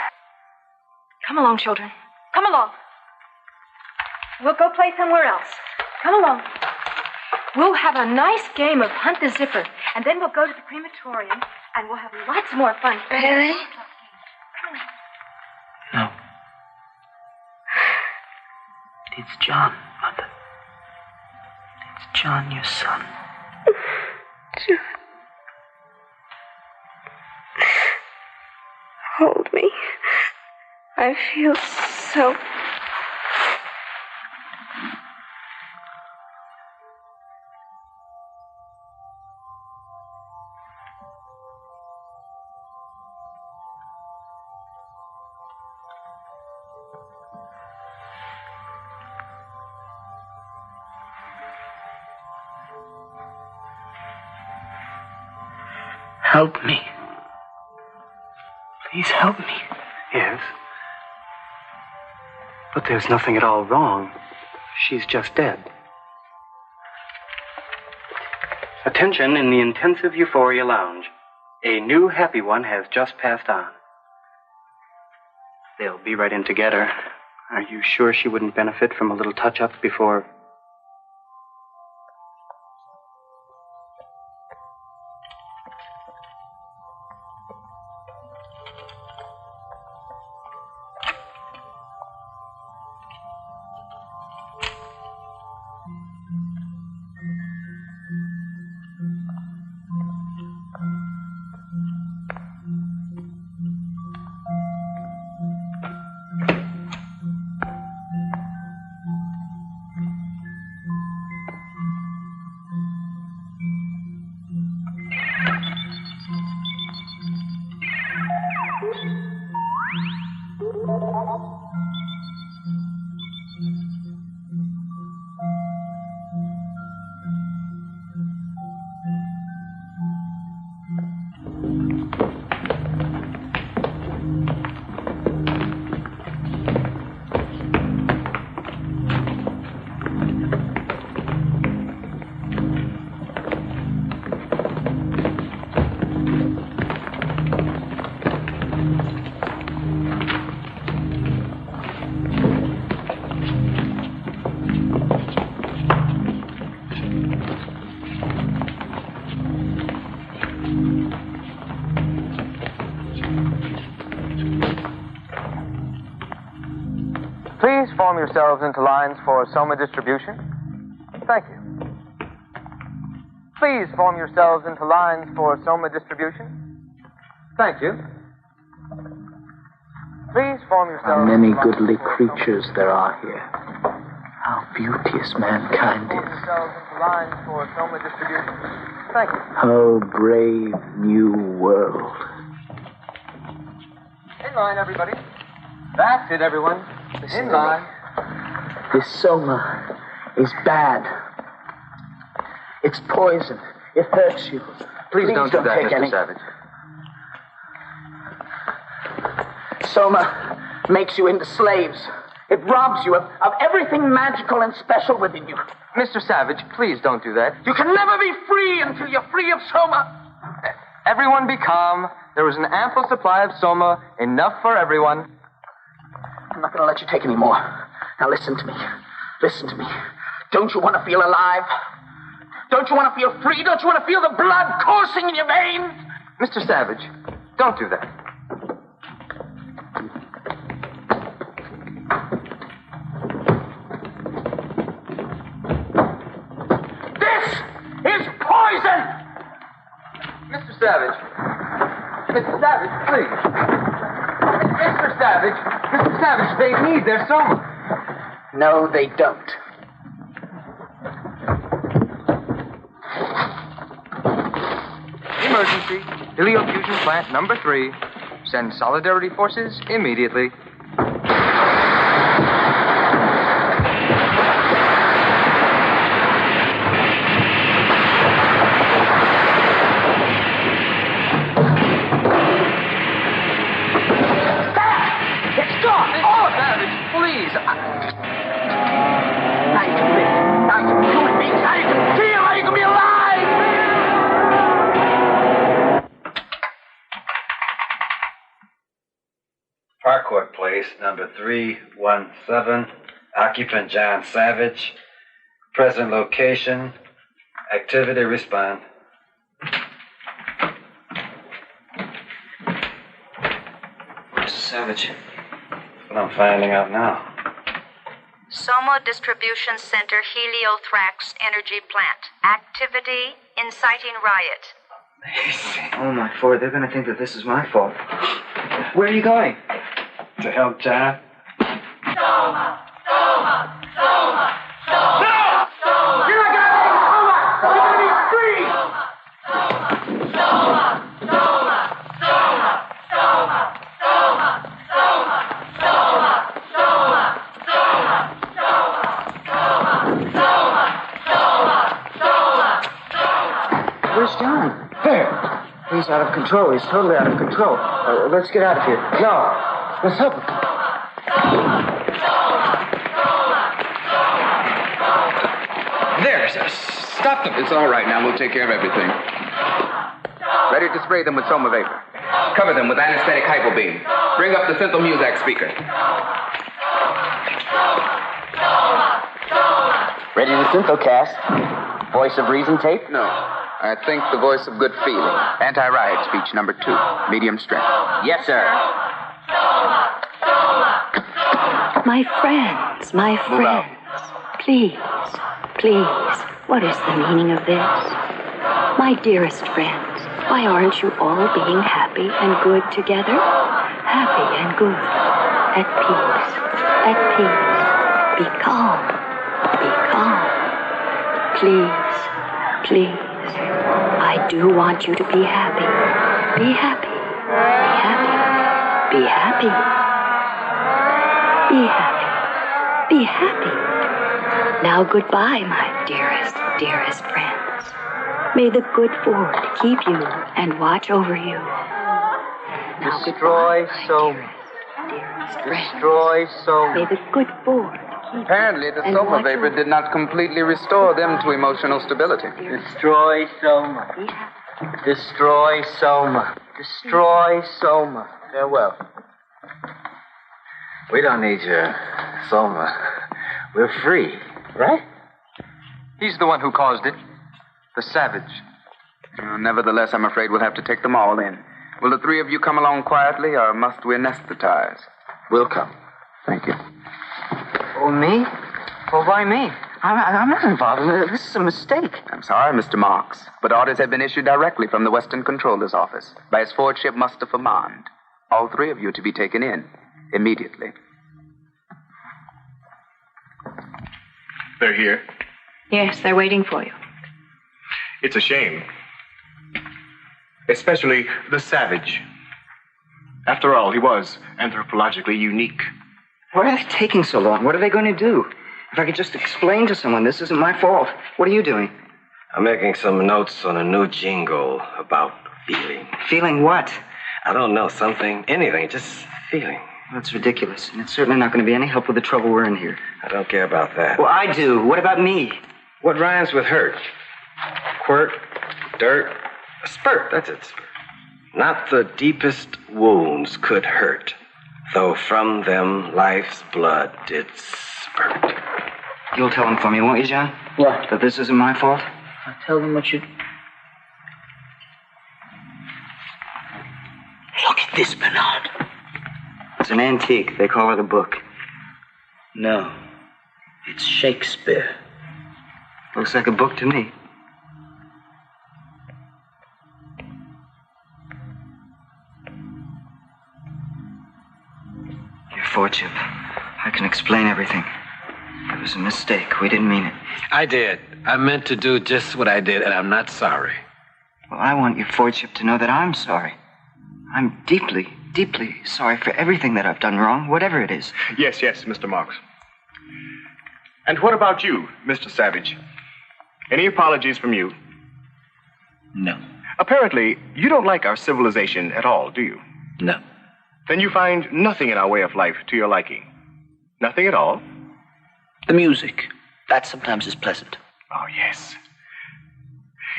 Come along, children. Come along. We'll go play somewhere else. Come along. We'll have a nice game of Hunt the Zipper, and then we'll go to the crematorium, and we'll have lots more fun. Really? No. It's John, Mother. It's John, your son. John. Hold me. I feel so... Help me. Please help me. Yes. But there's nothing at all wrong. She's just dead. Attention in the intensive euphoria lounge. A new happy one has just passed on. They'll be right in together. Are you sure she wouldn't benefit from a little touch-up before... form yourselves into lines for soma distribution? Thank you. Please form yourselves into lines for soma distribution. Thank you. Please form How yourselves... many goodly creatures there are here. How beauteous mankind Form is. yourselves into lines for soma distribution. Thank you. How brave new world. In line, everybody. That's it, everyone. Listen In to line. This soma is bad. It's poison. It hurts you. Please don't do that, take Mr. any. Savage. Soma makes you into slaves. It robs you of everything magical and special within you. Mr. Savage, please don't do that. You can never be free until you're free of soma. Everyone be calm. There is an ample supply of soma, enough for everyone. I'm not going to let you take any more. Now listen to me. Listen to me. Don't you want to feel alive? Don't you want to feel free? Don't you want to feel the blood coursing in your veins? Mr. Savage, don't do that. Is poison! Mr. Savage. Mr. Savage, please. Mr. Savage. Mr. Savage, they need their soma. No, they don't. Emergency. Heliofusion plant number 3. Send solidarity forces immediately. It's gone! All of it! Savage, please. Now you can live. Now you can be human beings. Now you can feel. Now you can be alive! Parkwood Place, number 317. Occupant John Savage. Present location. Activity respond. Mr. Savage. What I'm finding out now. Soma Distribution Center Heliothrax Energy Plant. Activity inciting riot. Oh, my Ford, they're going to think that this is my fault. Where are you going? To help John. Soma! Soma! Soma! Soma! No! Soma! You're not going to be Soma! You're going to be free! Soma! Soma! Soma! Soma! Soma! Soma! Soma! Soma! Soma! Soma! Soma! Soma! Soma! Where's John? There. He's out of control. He's totally out of control. Let's get out of here. No. Let's help him. There, stop them. It's all right now. We'll take care of everything. Ready to spray them with soma vapor. Cover them with anesthetic hypobeam. Bring up the Synthel Muzak speaker. Ready to synthocast. Voice of reason tape? No. I think the voice of good feeling. Anti-riot speech number 2. Medium strength. Yes, sir. My friends, please, what is the meaning of this? My dearest friends, why aren't you all being happy and good together? Happy and good, at peace. Be calm, please. I do want you to be happy. Be happy. Now goodbye, my dearest friends. May the good Ford keep you and watch over you. Now Destroy soma. Destroy soma. May the good Ford Apparently, the soma vapor did not completely restore them to emotional stability. Destroy soma. Destroy soma. Destroy soma. Farewell. We don't need your soma. We're free, right? He's the one who caused it. The savage. Nevertheless, I'm afraid we'll have to take them all in. Will the 3 of you come along quietly, or must we anesthetize? We'll come. Thank you. Oh, me? Well, why me? I'm not involved. This is a mistake. I'm sorry, Mr. Marks, but orders have been issued directly from the Western Controller's office by his forwardship Mustafa Mond. All three of you to be taken in immediately. They're here. Yes, they're waiting for you. It's a shame. Especially the savage. After all, he was anthropologically unique. Why are they taking so long? What are they going to do? If I could just explain to someone, this isn't my fault. What are you doing? I'm making some notes on a new jingle about feeling. Feeling what? I don't know, something, anything, just feeling. That's ridiculous, and it's certainly not going to be any help with the trouble we're in here. I don't care about that. Well, I do. What about me? What rhymes with hurt? Quirt, dirt, a spurt, that's it. Not the deepest wounds could hurt, though from them life's blood did spurt. You'll tell them for me, won't you, John? What? That this isn't my fault? I'll tell them what you... Look at this, Bernard. It's an antique. They call it a book. No. It's Shakespeare. Looks like a book to me. Your fortune. I can explain everything. It was a mistake. We didn't mean it. I did. I meant to do just what I did, and I'm not sorry. Well, I want your fortune to know that I'm sorry. I'm deeply, deeply sorry for everything that I've done wrong, whatever it is. Yes, Mr. Marks. And what about you, Mr. Savage? Any apologies from you? No. Apparently, you don't like our civilization at all, do you? No. Then you find nothing in our way of life to your liking. Nothing at all? The music. That sometimes is pleasant. Oh, yes.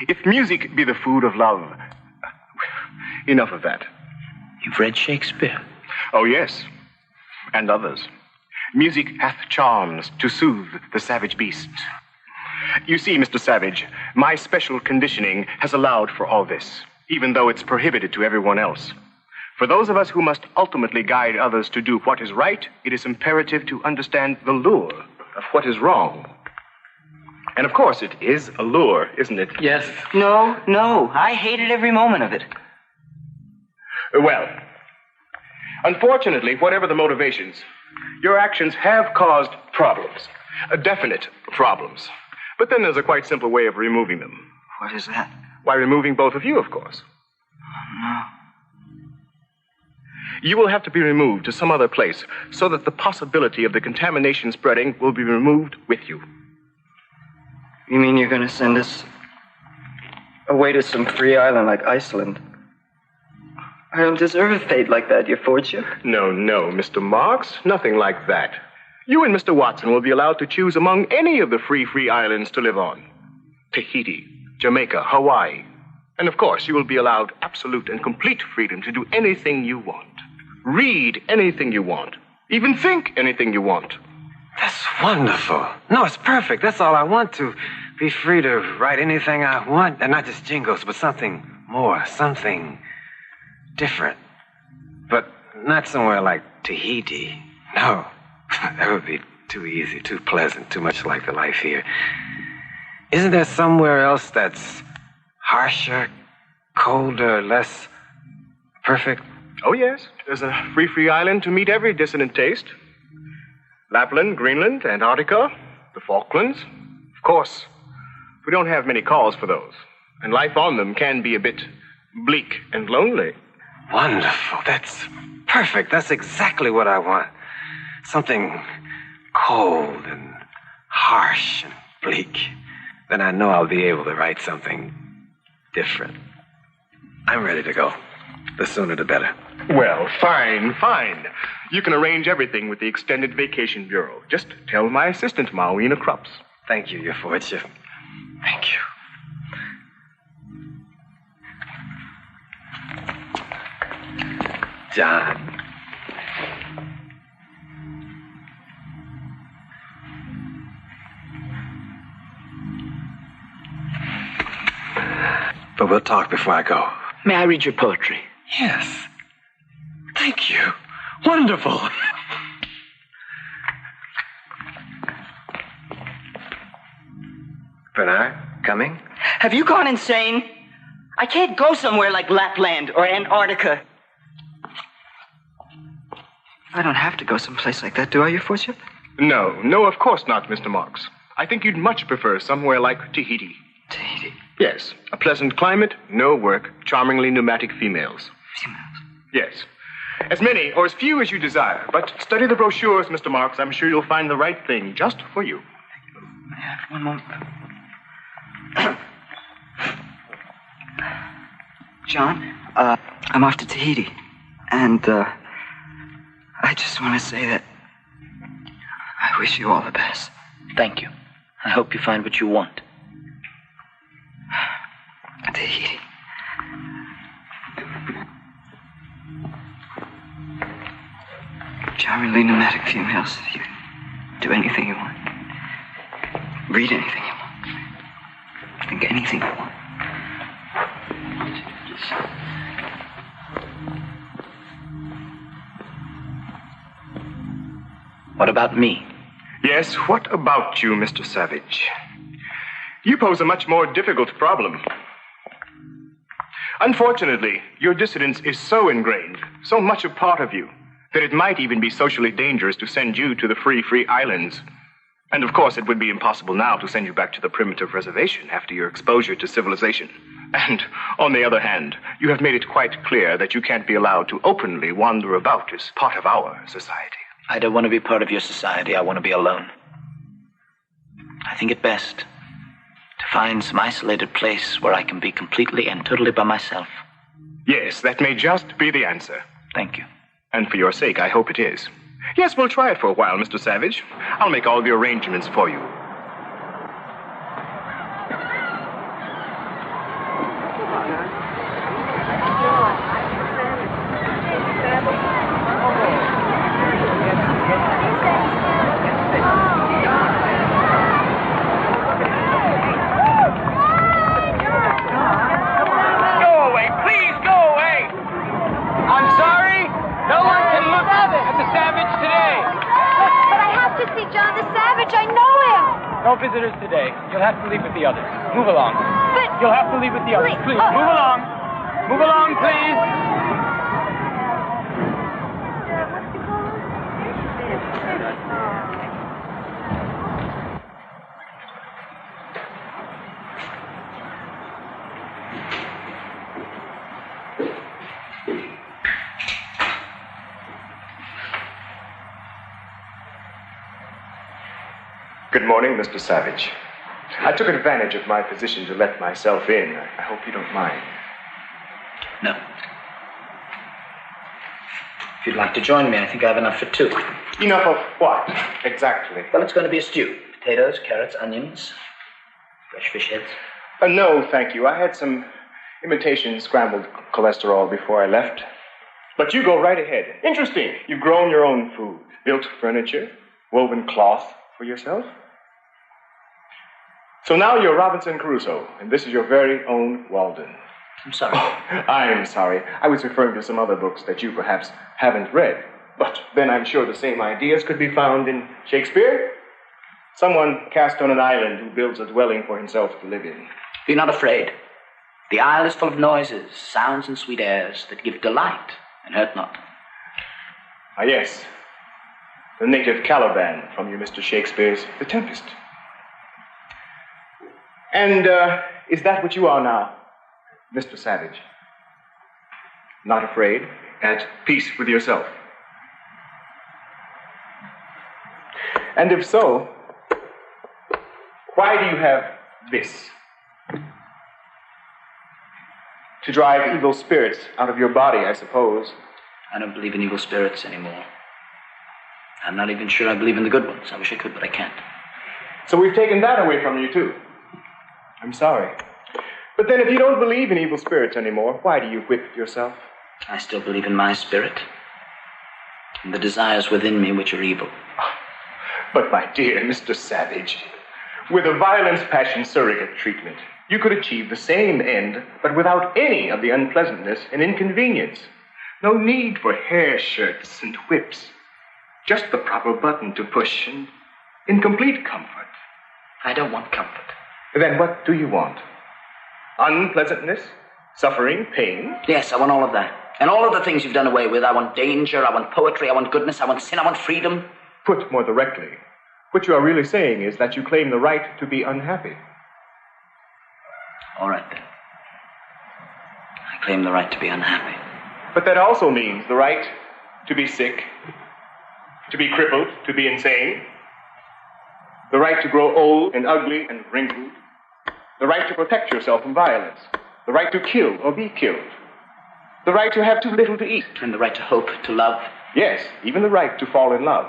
If music be the food of love, enough of that. You've read Shakespeare? Oh, yes. And others. Music hath charms to soothe the savage beast. You see, Mr. Savage, my special conditioning has allowed for all this, even though it's prohibited to everyone else. For those of us who must ultimately guide others to do what is right, it is imperative to understand the lure of what is wrong. And of course, it is a lure, isn't it? Yes. No. I hated every moment of it. Well, unfortunately, whatever the motivations, your actions have caused problems. Definite problems. But then there's a quite simple way of removing them. What is that? Why, removing both of you, of course. No. You will have to be removed to some other place so that the possibility of the contamination spreading will be removed with you. You mean you're going to send us away to some free island like Iceland? I don't deserve a fate like that, your fortune. No, Mr. Marks. Nothing like that. You and Mr. Watson will be allowed to choose among any of the free islands to live on. Tahiti, Jamaica, Hawaii. And of course, you will be allowed absolute and complete freedom to do anything you want. Read anything you want. Even think anything you want. That's wonderful. No, it's perfect. That's all I want, to be free to write anything I want. And not just jingles, but something more, something different. But not somewhere like Tahiti. No, that would be too easy, too pleasant, too much like the life here. Isn't there somewhere else that's harsher, colder, less perfect? Oh, yes. There's a free island to meet every dissonant taste. Lapland, Greenland, Antarctica, the Falklands. Of course, we don't have many calls for those. And life on them can be a bit bleak and lonely. Wonderful. That's perfect. That's exactly what I want. Something cold and harsh and bleak. Then I know I'll be able to write something different. I'm ready to go. The sooner the better. Well, fine. You can arrange everything with the Extended Vacation Bureau. Just tell my assistant, Mawina Krupps. Thank you, your fortune. Thank you. John. But we'll talk before I go. May I read your poetry? Yes. Thank you. Wonderful. Bernard, coming? Have you gone insane? I can't go somewhere like Lapland or Antarctica. I don't have to go someplace like that, do I, Your Lordship? No, of course not, Mr. Marks. I think you'd much prefer somewhere like Tahiti. Tahiti? Yes. A pleasant climate, no work, charmingly pneumatic females. Females? Yes. As many or as few as you desire. But study the brochures, Mr. Marks. I'm sure you'll find the right thing just for you. May I have one moment? John, I'm off to Tahiti. And, I just want to say that I wish you all the best. Thank you. I hope you find what you want. Tahiti. Charmingly pneumatic females. You can do anything you want. Read anything you want. Think anything you want. What about me? Yes, what about you, Mr. Savage? You pose a much more difficult problem. Unfortunately, your dissidence is so ingrained, so much a part of you, that it might even be socially dangerous to send you to the free islands. And of course, it would be impossible now to send you back to the primitive reservation after your exposure to civilization. And on the other hand, you have made it quite clear that you can't be allowed to openly wander about as part of our society. I don't want to be part of your society. I want to be alone. I think it best to find some isolated place where I can be completely and totally by myself. Yes, that may just be the answer. Thank you. And for your sake, I hope it is. Yes, we'll try it for a while, Mr. Savage. I'll make all the arrangements for you. No visitors today. You'll have to leave with the others. Move along. But you'll have to leave with the others. Please, move along. Move along, please. Good morning, Mr. Savage. I took advantage of my position to let myself in. I hope you don't mind. No. If you'd like to join me, I think I have enough for two. Enough of what, exactly? Well, it's going to be a stew. Potatoes, carrots, onions, fresh fish heads. No, thank you. I had some imitation scrambled cholesterol before I left. But you go right ahead. Interesting. You've grown your own food, built furniture, woven cloth for yourself. So now you're Robinson Crusoe, and this is your very own Walden. I'm sorry. Oh, I'm sorry. I was referring to some other books that you perhaps haven't read. But then I'm sure the same ideas could be found in Shakespeare. Someone cast on an island who builds a dwelling for himself to live in. Be not afraid. The isle is full of noises, sounds, and sweet airs that give delight and hurt not. Ah, yes. The native Caliban from your Mr. Shakespeare's The Tempest. And is that what you are now, Mr. Savage? Not afraid, at peace with yourself? And if so, why do you have this? To drive evil spirits out of your body, I suppose. I don't believe in evil spirits anymore. I'm not even sure I believe in the good ones. I wish I could, but I can't. So we've taken that away from you, too. I'm sorry. But then if you don't believe in evil spirits anymore, why do you whip yourself? I still believe in my spirit. And the desires within me which are evil. But my dear Mr. Savage, with a violence-passion surrogate treatment, you could achieve the same end, but without any of the unpleasantness and inconvenience. No need for hair shirts and whips. Just the proper button to push and in complete comfort. I don't want comfort. Then what do you want? Unpleasantness? Suffering? Pain? Yes, I want all of that. And all of the things you've done away with. I want danger, I want poetry, I want goodness, I want sin, I want freedom. Put more directly, what you are really saying is that you claim the right to be unhappy. All right, then. I claim the right to be unhappy. But that also means the right to be sick, to be crippled, to be insane, the right to grow old and ugly and wrinkled, the right to protect yourself from violence, the right to kill or be killed, the right to have too little to eat. And the right to hope, to love. Yes, even the right to fall in love,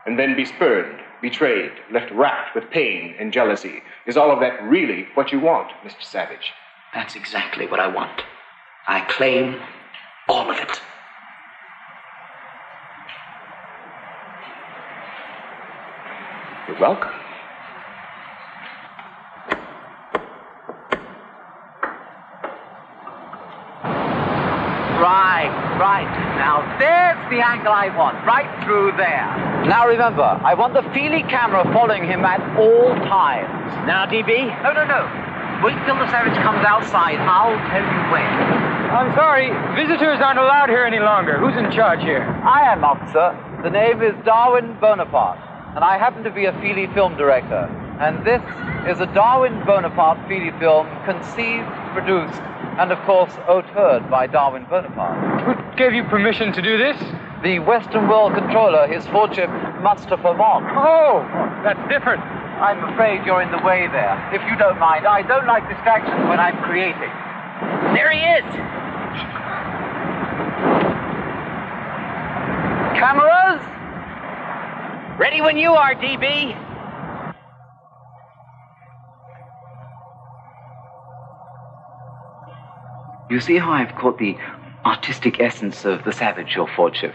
and then be spurned, betrayed, left racked with pain and jealousy. Is all of that really what you want, Mr. Savage? That's exactly what I want. I claim all of it. You're welcome. Right. Now there's the angle I want, right through there. Now remember, I want the Feely camera following him at all times. Now, DB? No. Wait till the Savage comes outside. I'll tell you when. I'm sorry, visitors aren't allowed here any longer. Who's in charge here? I am, officer. The name is Darwin Bonaparte, and I happen to be a Feely film director. And this is a Darwin Bonaparte Feely film conceived, produced, and of course, auteured by Darwin Bonaparte. Who gave you permission to do this? The Western World Controller, His Lordship Mustafa Mon. Oh, that's different. I'm afraid you're in the way there. If you don't mind, I don't like distractions when I'm creating. There he is! Cameras? Ready when you are, DB. You see how I've caught the artistic essence of the Savage, Your Lordship?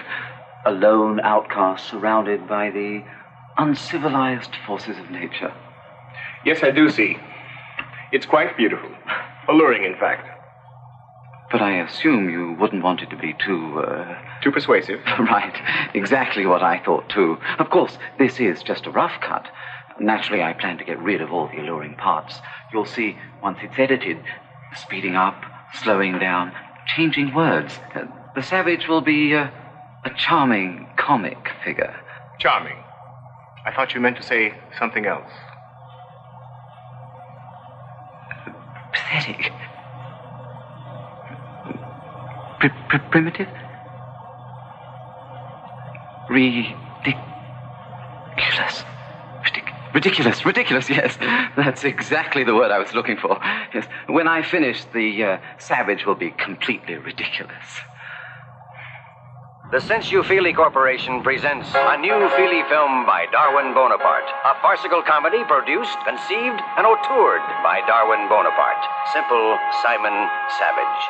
A lone outcast surrounded by the uncivilized forces of nature. Yes, I do see. It's quite beautiful. Alluring, in fact. But I assume you wouldn't want it to be too persuasive. Right. Exactly what I thought, too. Of course, this is just a rough cut. Naturally, I plan to get rid of all the alluring parts. You'll see, once it's edited, speeding up, slowing down, changing words. The Savage will be a charming comic figure. Charming? I thought you meant to say something else. Pathetic. Primitive? Ridiculous, yes. That's exactly the word I was looking for. Yes. When I finish, the Savage will be completely ridiculous. The Since You Feely Corporation presents a new Feely film by Darwin Bonaparte. A farcical comedy produced, conceived, and auteured by Darwin Bonaparte. Simple Simon Savage.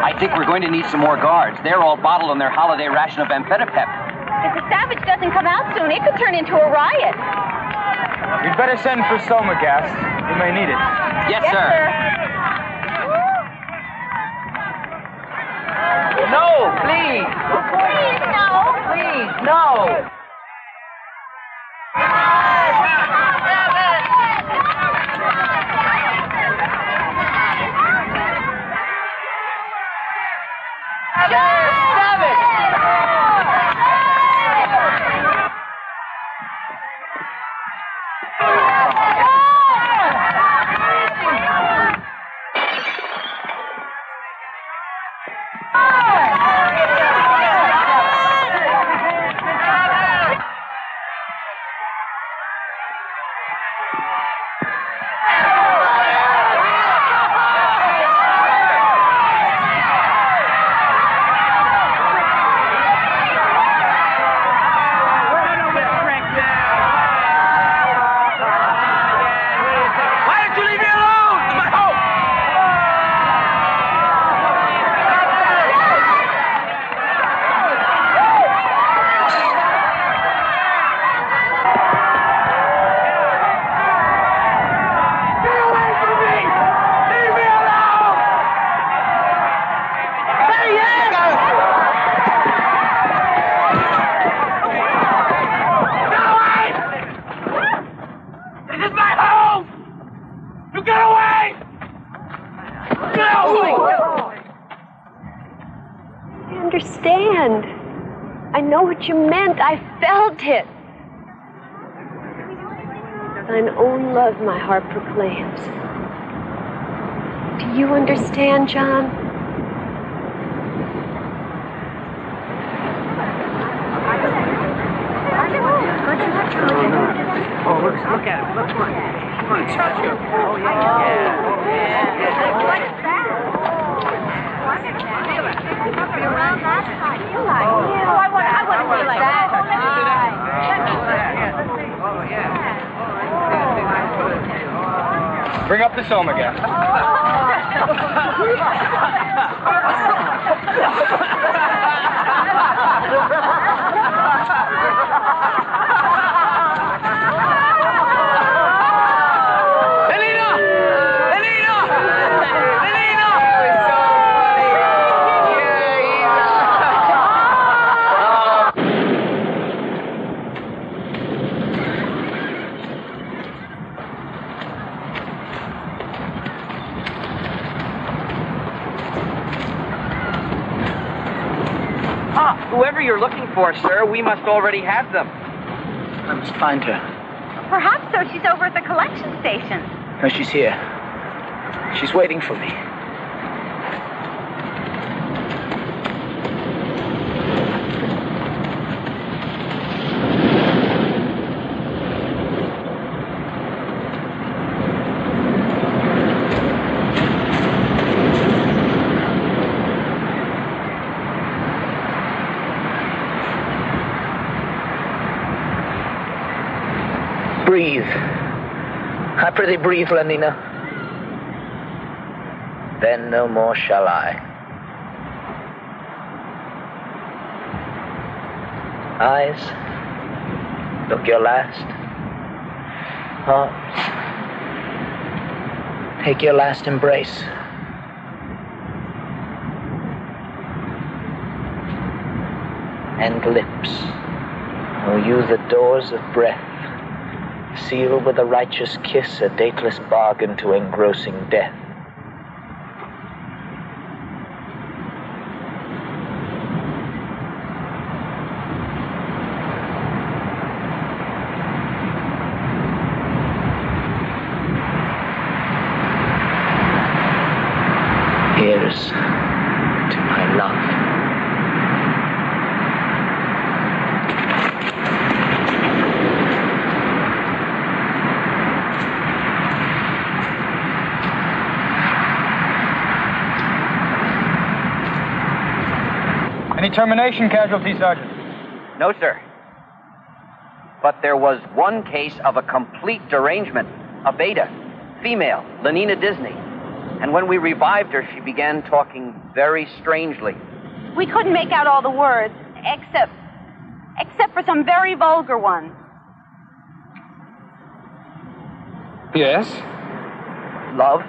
I think we're going to need some more guards. They're all bottled on their holiday ration of amphetamine. If the Savage doesn't come out soon, it could turn into a riot. We'd better send for soma gas. We may need it. Yes, sir. No, please. Please, no. Please, no. understand. I know what you meant. I felt it. Thine own love my heart proclaims. Do you understand, John? Oh, look at him. Look at him. Come on, touch him. Oh, yeah. Around that side. You like it. Oh, I want to feel like that. Oh, yeah. Bring up the Soma guest. Whoever you're looking for, sir, we must already have them. I must find her. Perhaps so. She's over at the collection station. No, she's here. She's waiting for me. Breathe. I prithee breathe, Lenina. Then no more shall I. Eyes, look your last. Arms, take your last embrace. And lips, oh, you the doors of breath, seal with a righteous kiss a dateless bargain to engrossing death. Here's to my love. Any termination casualty, Sergeant? No, sir. But there was one case of a complete derangement. A beta, female, Lenina Disney. And when we revived her, she began talking very strangely. We couldn't make out all the words, except for some very vulgar ones. Yes? Love?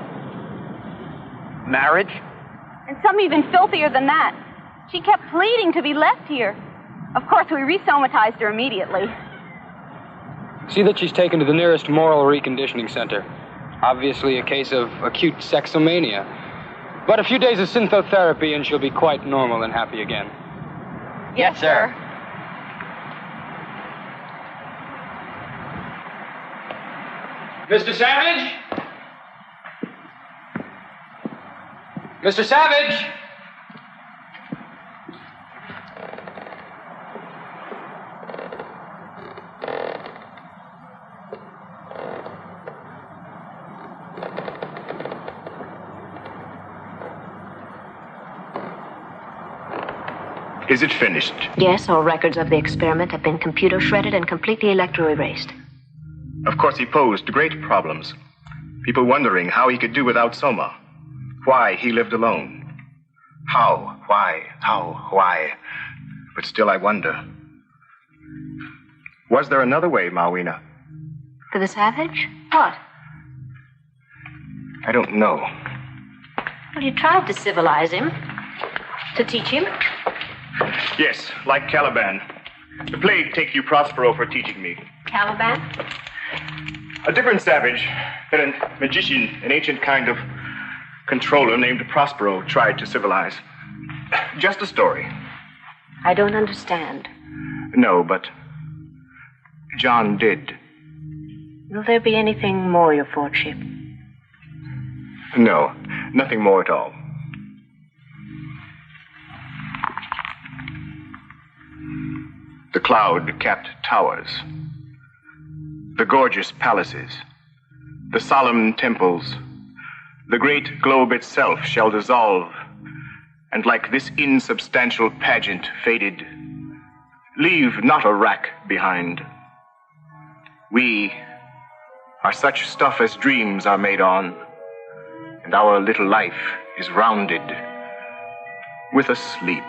Marriage? And some even filthier than that. She kept pleading to be left here. Of course, we resomatized her immediately. See that she's taken to the nearest moral reconditioning center. Obviously a case of acute sexomania. But a few days of synthotherapy and she'll be quite normal and happy again. Yes, sir. Mr. Savage? Mr. Savage? Is it finished? Yes, all records of the experiment have been computer shredded and completely electro-erased. Of course, he posed great problems. People wondering how he could do without Soma. Why he lived alone. How, why, But still I wonder. Was there another way, Mawina? For the savage? What? I don't know. Well, you tried to civilize him. To teach him. Yes, like Caliban. The plague take you Prospero for teaching me. Caliban? A different savage that a magician, an ancient kind of controller named Prospero tried to civilize. Just a story. I don't understand. No, but John did. Will there be anything more, Your Lordship? No, nothing more at all. The cloud-capped towers, the gorgeous palaces, the solemn temples, the great globe itself shall dissolve, and like this insubstantial pageant faded, leave not a rack behind. We are such stuff as dreams are made on, and our little life is rounded with a sleep.